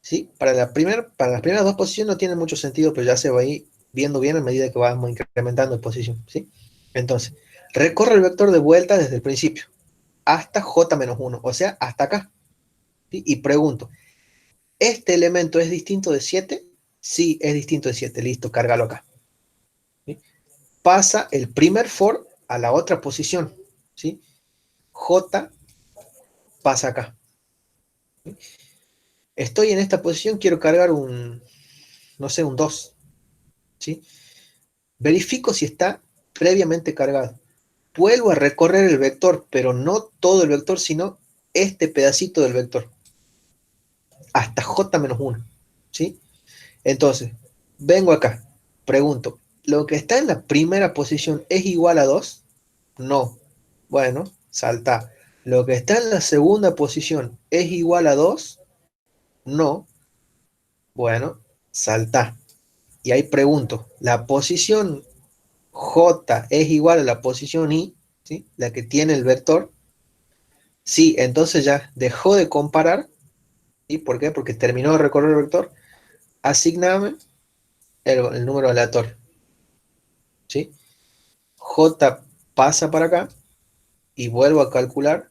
¿sí? Para las primeras dos posiciones no tiene mucho sentido, pero ya se va a ir viendo bien a medida que vamos incrementando de posición, ¿sí? Entonces, recorre el vector de vuelta desde el principio hasta j menos 1, o sea, hasta acá, ¿sí? Y pregunto, ¿este elemento es distinto de 7? Sí, es distinto de 7, listo, cárgalo acá, ¿sí? Pasa el primer for a la otra posición, ¿sí? J pasa acá. ¿Sí? Estoy en esta posición, quiero cargar no sé, un 2, ¿sí? Verifico si está previamente cargado. Vuelvo a recorrer el vector, pero no todo el vector, sino este pedacito del vector, hasta j-1, ¿sí? Entonces, vengo acá, pregunto, ¿lo que está en la primera posición es igual a 2? No. Bueno, salta. ¿Lo que está en la segunda posición es igual a 2? No. Bueno, salta. Y ahí pregunto, ¿la posición J es igual a la posición I? ¿Sí? La que tiene el vector. Sí, entonces ya dejó de comparar. ¿Y por qué? Porque terminó de recorrer el vector. Asigname el número aleatorio. ¿Sí? J pasa para acá y vuelvo a calcular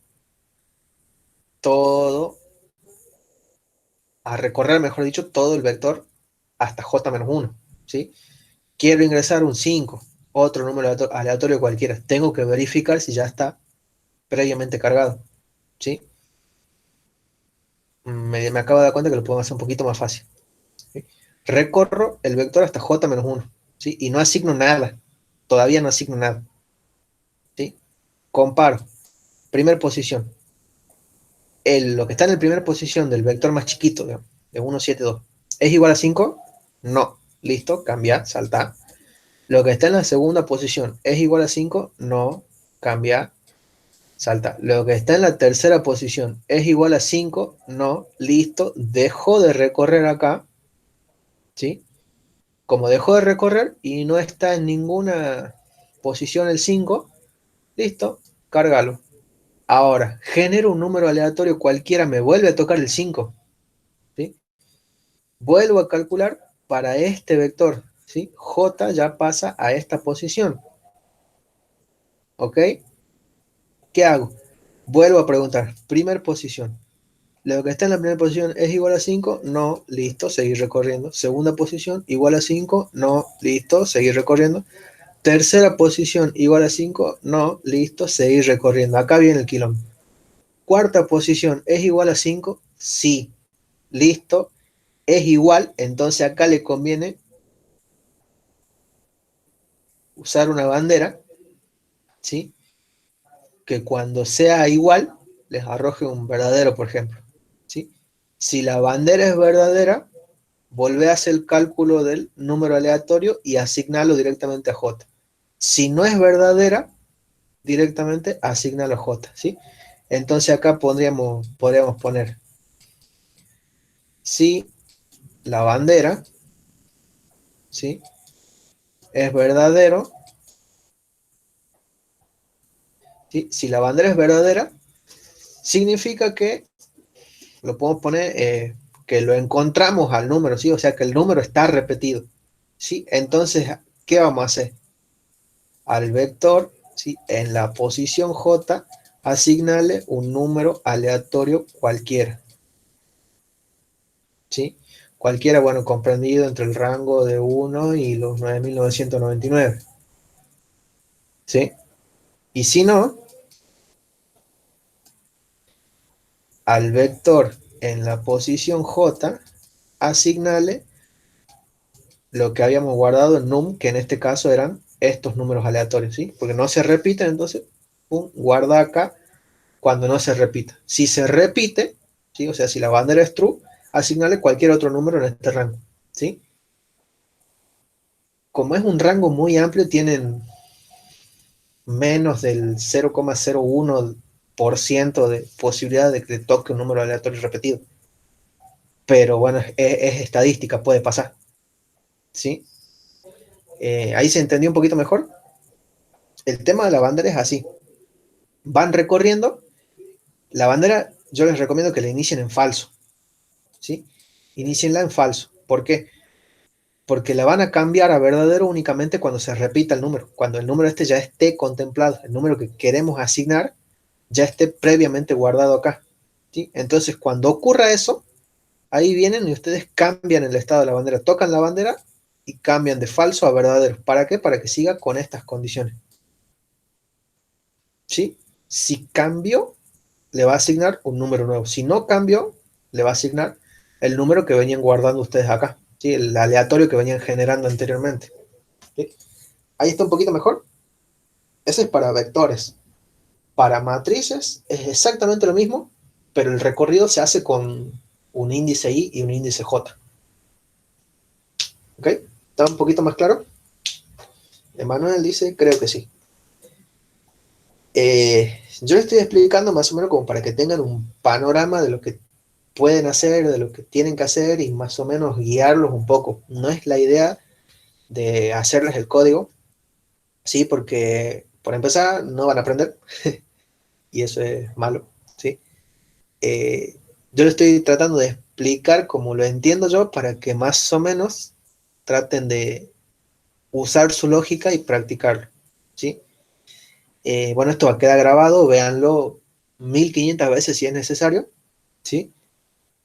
todo, a recorrer, mejor dicho, todo el vector hasta j-1. ¿Sí? Quiero ingresar un 5, otro número aleatorio cualquiera. Tengo que verificar si ya está previamente cargado. ¿Sí? Me acabo de dar cuenta que lo puedo hacer un poquito más fácil. ¿Sí? Recorro el vector hasta j-1, ¿sí? Y no asigno nada. Todavía no asigno nada. ¿Sí? Comparo. Primera posición. Lo que está en la primera posición del vector más chiquito, digamos, de 1, 7, 2, ¿es igual a 5? No. Listo, cambia, salta. Lo que está en la segunda posición, ¿es igual a 5? No. Cambia, salta. Lo que está en la tercera posición, ¿es igual a 5? No. Listo, dejó de recorrer acá, ¿sí? Como dejó de recorrer y no está en ninguna posición el 5, listo, cárgalo. Ahora, genero un número aleatorio cualquiera, me vuelve a tocar el 5, ¿sí? Vuelvo a calcular para este vector, ¿sí? J ya pasa a esta posición, ¿ok? ¿Qué hago? Vuelvo a preguntar, primer posición. Lo que está en la primera posición es igual a 5, no, listo, seguir recorriendo. Segunda posición, igual a 5, no, listo, seguir recorriendo. Tercera posición, igual a 5, no, listo, seguir recorriendo. Acá viene el kilómetro. Cuarta posición, ¿es igual a 5? Sí, listo, es igual, entonces acá le conviene usar una bandera, ¿sí? Que cuando sea igual, les arroje un verdadero, por ejemplo, ¿sí? Si la bandera es verdadera, volvé a hacer el cálculo del número aleatorio y asignarlo directamente a J. Si no es verdadera, directamente asignalo a J, ¿sí? Entonces acá podríamos poner, si la bandera, ¿sí? Es verdadero, ¿sí? Si la bandera es verdadera, significa que lo podemos poner que lo encontramos al número, ¿sí? O sea que el número está repetido, ¿sí? Entonces, ¿qué vamos a hacer? Al vector, ¿sí? En la posición J, asignarle un número aleatorio cualquiera, ¿sí? Cualquiera, bueno, comprendido entre el rango de 1 y los 9.999, ¿sí? Y si no, al vector en la posición J, asignarle lo que habíamos guardado en num, que en este caso eran estos números aleatorios, ¿sí? Porque no se repiten, entonces, pum, guarda acá cuando no se repita. Si se repite, ¿sí? O sea, si la bandera es true, asignale cualquier otro número en este rango, ¿sí? Como es un rango muy amplio, tienen menos del 0,01% de posibilidad de que toque un número aleatorio repetido. Pero bueno, es estadística, puede pasar, ¿sí? Ahí se entendió un poquito mejor. El tema de la bandera es así. Van recorriendo. La bandera yo les recomiendo que la inicien en falso, ¿sí? Inicienla en falso. ¿Por qué? Porque la van a cambiar a verdadero únicamente cuando se repita el número, cuando el número este ya esté contemplado, el número que queremos asignar ya esté previamente guardado acá, ¿sí? Entonces, cuando ocurra eso, ahí vienen y ustedes cambian el estado de la bandera, tocan la bandera y cambian de falso a verdadero. ¿Para qué? Para que siga con estas condiciones, ¿sí? Si cambió, le va a asignar un número nuevo. Si no cambió, le va a asignar el número que venían guardando ustedes acá, ¿sí? El aleatorio que venían generando anteriormente, ¿sí? Ahí está un poquito mejor. Ese es para vectores. Para matrices es exactamente lo mismo, pero el recorrido se hace con un índice I y un índice J. ¿Ok? ¿Está un poquito más claro? Emanuel dice, creo que sí. Yo les estoy explicando más o menos como para que tengan un panorama de lo que pueden hacer, de lo que tienen que hacer y más o menos guiarlos un poco. No es la idea de hacerles el código, ¿sí? Porque, por empezar, no van a aprender y eso es malo, ¿sí? Eh, yo le estoy tratando de explicar como lo entiendo yo para que más o menos traten de usar su lógica y practicarlo, ¿sí? Bueno, esto va a quedar grabado, véanlo 1500 veces si es necesario, ¿sí?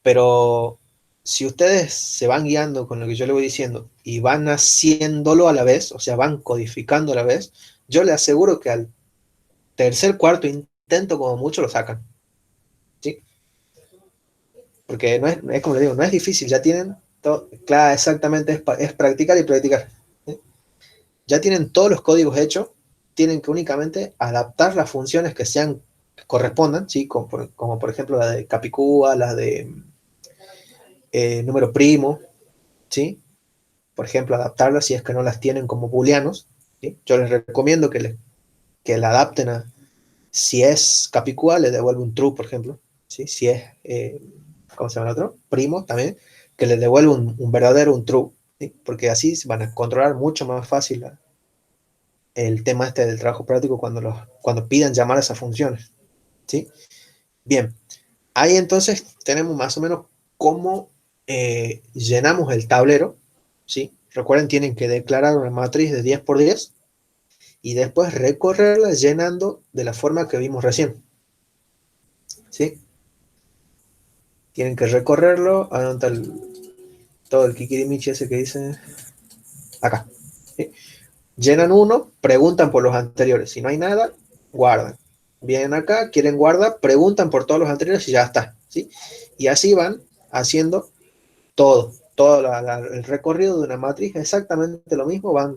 Pero si ustedes se van guiando con lo que yo le voy diciendo y van haciéndolo a la vez, o sea, van codificando a la vez, yo le aseguro que al tercer, cuarto intento como mucho lo sacan, ¿sí? Porque no es como le digo, no es difícil, ya tienen todo, claro, exactamente, es practicar y practicar, ¿sí? Ya tienen todos los códigos hechos, tienen que únicamente adaptar las funciones que sean, que correspondan, ¿sí? Como por ejemplo la de Capicúa, la de número primo, ¿sí? Por ejemplo, adaptarlas si es que no las tienen como booleanos, ¿sí? Yo les recomiendo que la adapten a, si es Capicúa, le devuelve un true, por ejemplo, ¿sí? Si es, ¿cómo se llama el otro? Primo también, que le devuelve un verdadero, un true, ¿sí? Porque así van a controlar mucho más fácil el tema este del trabajo práctico cuando pidan llamar a esas funciones, ¿sí? Bien, ahí entonces tenemos más o menos cómo llenamos el tablero, ¿sí? Recuerden, tienen que declarar una matriz de 10 por 10 y después recorrerla llenando de la forma que vimos recién, ¿sí? Tienen que recorrerlo, anota todo el kikirimichi ese que dice acá. ¿Sí? Llenan uno, preguntan por los anteriores. Si no hay nada, guardan. Vienen acá, quieren guardar, preguntan por todos los anteriores y ya está. ¿Sí? Y así van haciendo todo el recorrido de una matriz, exactamente lo mismo. Van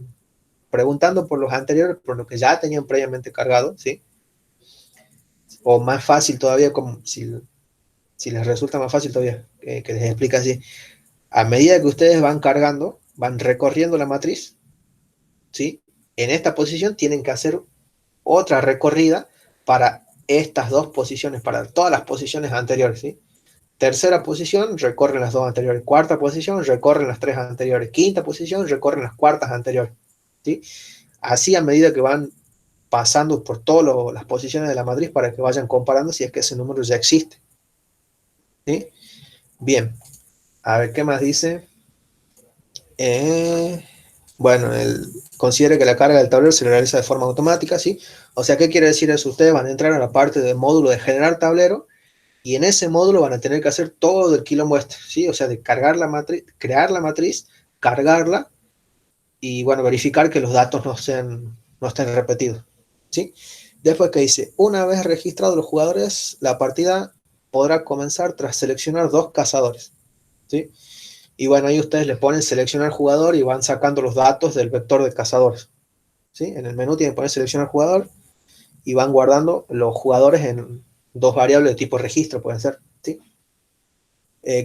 preguntando por los anteriores, por lo que ya tenían previamente cargado. ¿Sí? O más fácil todavía, como si les resulta más fácil todavía, que les explique así. A medida que ustedes van cargando, van recorriendo la matriz, ¿sí? En esta posición tienen que hacer otra recorrida para estas dos posiciones, para todas las posiciones anteriores, ¿sí? Tercera posición, recorren las dos anteriores. Cuarta posición, recorren las tres anteriores. Quinta posición, recorren las cuartas anteriores, ¿sí? Así a medida que van pasando por todas las posiciones de la matriz para que vayan comparando si es que ese número ya existe, ¿sí? Bien, a ver qué más dice. Bueno, considere que la carga del tablero se realiza de forma automática, ¿sí? O sea, ¿qué quiere decir eso? Ustedes van a entrar a la parte del módulo de generar tablero y en ese módulo van a tener que hacer todo el quilombo este, ¿sí? O sea, de cargar la matriz, crear la matriz, cargarla y, bueno, verificar que los datos no estén repetidos, ¿sí? Después que dice, una vez registrados los jugadores, la partida podrá comenzar tras seleccionar dos cazadores, ¿sí? Y bueno, ahí ustedes le ponen seleccionar jugador y van sacando los datos del vector de cazadores, ¿sí? En el menú tienen que poner seleccionar jugador y van guardando los jugadores en dos variables de tipo registro, pueden ser, ¿sí?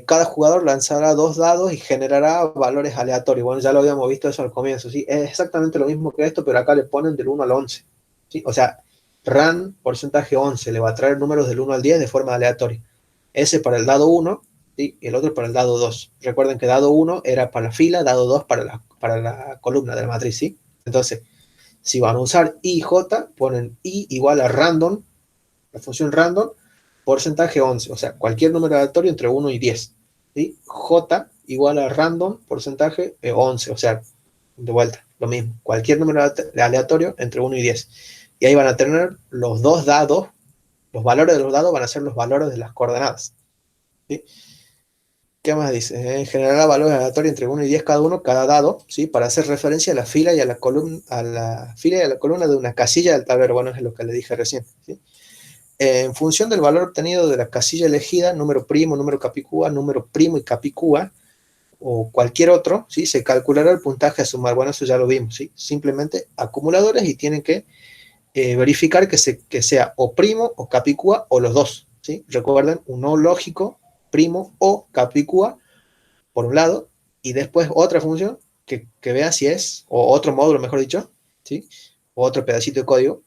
Cada jugador lanzará dos dados y generará valores aleatorios. Bueno, ya lo habíamos visto eso al comienzo, ¿sí? Es exactamente lo mismo que esto, pero acá le ponen del 1 al 11, ¿sí? O sea, RAN porcentaje 11 le va a traer números del 1 al 10 de forma aleatoria. Ese para el dado 1, ¿sí? Y el otro para el dado 2. Recuerden que dado 1 era para la fila, dado 2 para la columna de la matriz, ¿sí? Entonces, si van a usar I y J, ponen I igual a random, la función random, porcentaje 11, o sea, cualquier número aleatorio entre 1 y 10. ¿Sí? J igual a random, porcentaje 11, o sea, de vuelta, lo mismo, cualquier número aleatorio entre 1 y 10. Y ahí van a tener los dos dados, los valores de los dados van a ser los valores de las coordenadas. ¿Sí? ¿Qué más dice? Generará valores aleatorios entre 1 y 10 cada uno, cada dado, ¿sí? Para hacer referencia a la fila y a la columna, de una casilla del tablero. Bueno, es lo que le dije recién, ¿sí? En función del valor obtenido de la casilla elegida, número primo, número capicúa, número primo y capicúa, o cualquier otro, ¿sí? Se calculará el puntaje a sumar. Bueno, eso ya lo vimos, ¿sí? Simplemente acumuladores y tienen que verificar que sea o primo o capicúa o los dos, ¿sí? Recuerden, un no lógico, primo o capicúa, por un lado, y después otra función que vea si es, o otro módulo, mejor dicho, ¿sí? O otro pedacito de código,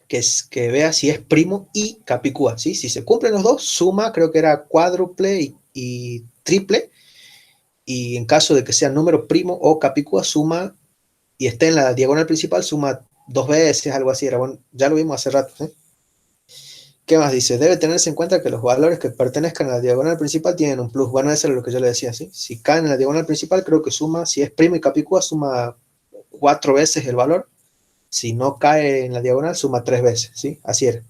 que vea si es primo y capicúa, ¿sí? Si se cumplen los dos, suma, creo que era cuádruple y triple, y en caso de que sea número primo o capicúa, suma y esté en la diagonal principal, suma dos veces, algo así, era bueno, ya lo vimos hace rato, ¿eh? ¿Qué más dice? Debe tenerse en cuenta que los valores que pertenezcan a la diagonal principal tienen un plus. Bueno, eso es lo que yo le decía, ¿sí? Si caen en la diagonal principal, creo que suma, si es primo y capicúa, suma 4 veces el valor. Si no cae en la diagonal, suma 3 veces, ¿sí? Así era.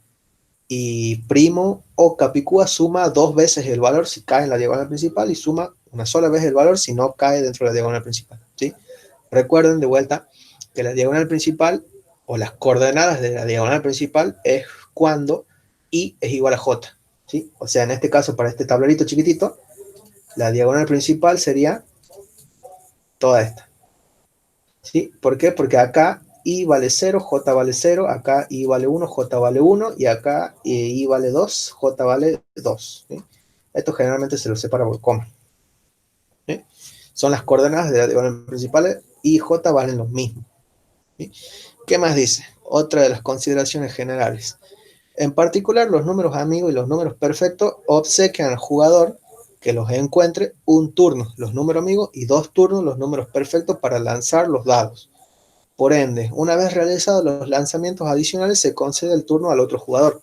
Y primo o capicúa suma 2 veces el valor si cae en la diagonal principal y suma una sola vez el valor si no cae dentro de la diagonal principal, ¿sí? Recuerden de vuelta que la diagonal principal o las coordenadas de la diagonal principal es cuando I es igual a J, ¿sí? O sea, en este caso, para este tablerito chiquitito, la diagonal principal sería toda esta, ¿sí? ¿Por qué? Porque acá I vale 0, J vale 0, acá I vale 1, J vale 1, y acá I vale 2, J vale 2, ¿sí? Esto generalmente se lo separa por coma, ¿sí? Son las coordenadas de la diagonal principal, I y J valen los mismos, ¿sí? ¿Qué más dice? Otra de las consideraciones generales. En particular, los números amigos y los números perfectos obsequian al jugador que los encuentre un turno, los números amigos, y 2 turnos, los números perfectos, para lanzar los dados. Por ende, una vez realizados los lanzamientos adicionales, se concede el turno al otro jugador.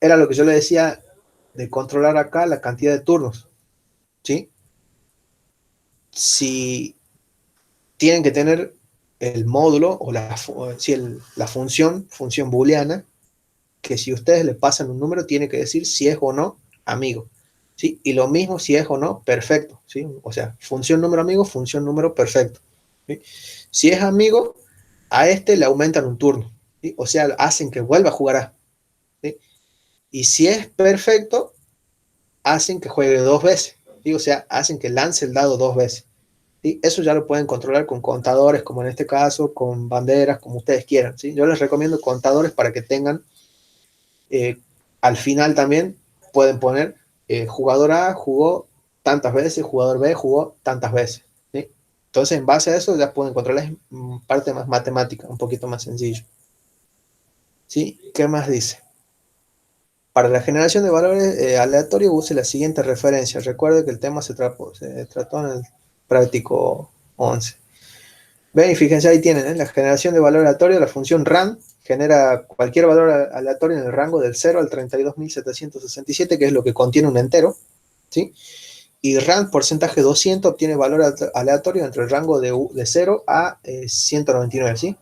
Era lo que yo le decía de controlar acá la cantidad de turnos, ¿sí? Si tienen que tener el módulo o la función booleana, que si ustedes le pasan un número, tiene que decir si es o no amigo. ¿sí? Y lo mismo si es o no, perfecto, ¿sí? O sea, función número amigo, función número perfecto, ¿sí? Si es amigo, a este le aumentan un turno, ¿sí? O sea, hacen que vuelva a jugar A, ¿sí? Y si es perfecto, hacen que juegue dos veces, ¿sí? O sea, hacen que lance el dado dos veces, ¿sí? Eso ya lo pueden controlar con contadores, como en este caso, con banderas, como ustedes quieran, ¿sí? Yo les recomiendo contadores para que tengan, eh, al final también pueden poner jugador A jugó tantas veces, jugador B jugó tantas veces, ¿sí? Entonces, en base a eso ya pueden controlar parte más matemática, un poquito más sencillo, ¿sí? ¿Qué más dice? Para la generación de valores aleatorios use la siguiente referencia. Recuerde que el tema se trató en el práctico 11. Ven y fíjense, ahí tienen, ¿eh? La generación de valor aleatorio, la función RAND genera cualquier valor aleatorio en el rango del 0 al 32.767, que es lo que contiene un entero, ¿sí? Y RAND porcentaje 200 obtiene valor aleatorio entre el rango de 0 a 199, ¿sí?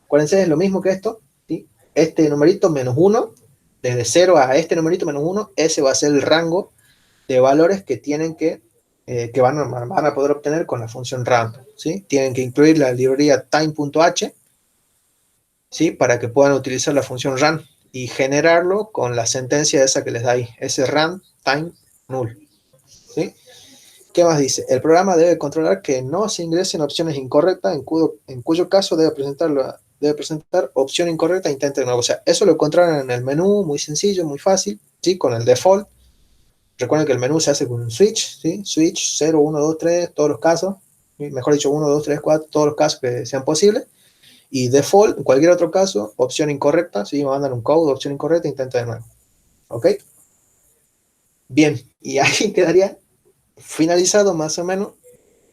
Acuérdense, es lo mismo que esto, ¿sí? Este numerito menos 1, desde 0 a este numerito menos 1, ese va a ser el rango de valores que tienen que van a poder obtener con la función ramp, ¿sí? Tienen que incluir la librería time.h, ¿sí? Para que puedan utilizar la función run y generarlo con la sentencia esa que les da ahí, ese run time null, ¿sí? ¿Qué más dice? El programa debe controlar que no se ingresen opciones incorrectas, en cuyo caso debe presentar opción incorrecta e intente de nuevo. O sea, eso lo controlan en el menú, muy sencillo, muy fácil, ¿sí? Con el default. Recuerden que el menú se hace con un switch, ¿sí? Switch 0, 1, 2, 3, todos los casos, ¿sí? Mejor dicho, 1, 2, 3, 4, todos los casos que sean posibles. Y default, en cualquier otro caso, opción incorrecta, ¿sí? Me mandan un code, opción incorrecta, intenta de nuevo. ¿Ok? Bien, y ahí quedaría finalizado más o menos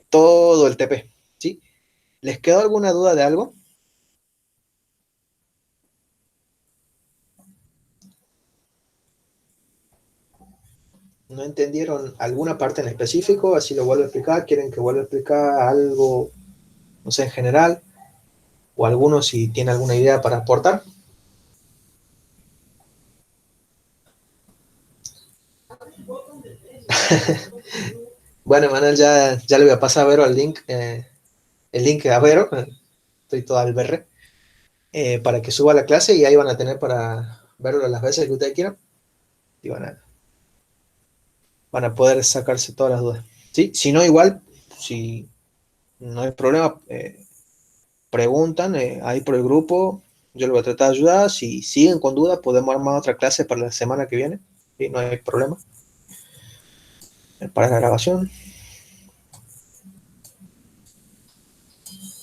todo el TP, ¿sí? ¿Les quedó alguna duda de algo? ¿No entendieron alguna parte en específico? Así lo vuelvo a explicar. ¿Quieren que vuelva a explicar algo, no sé, en general? ¿O alguno si tiene alguna idea para aportar? Bueno, Manuel, ya le voy a pasar a Vero el link a Vero, estoy todo al berre, para que suba a la clase y ahí van a tener para verlo las veces que ustedes quieran y van a poder sacarse todas las dudas. ¿Sí? Si no, igual, si no hay problema, preguntan ahí por el grupo, yo les voy a tratar de ayudar. Si siguen con dudas, podemos armar otra clase para la semana que viene, ¿sí? No hay problema para la grabación.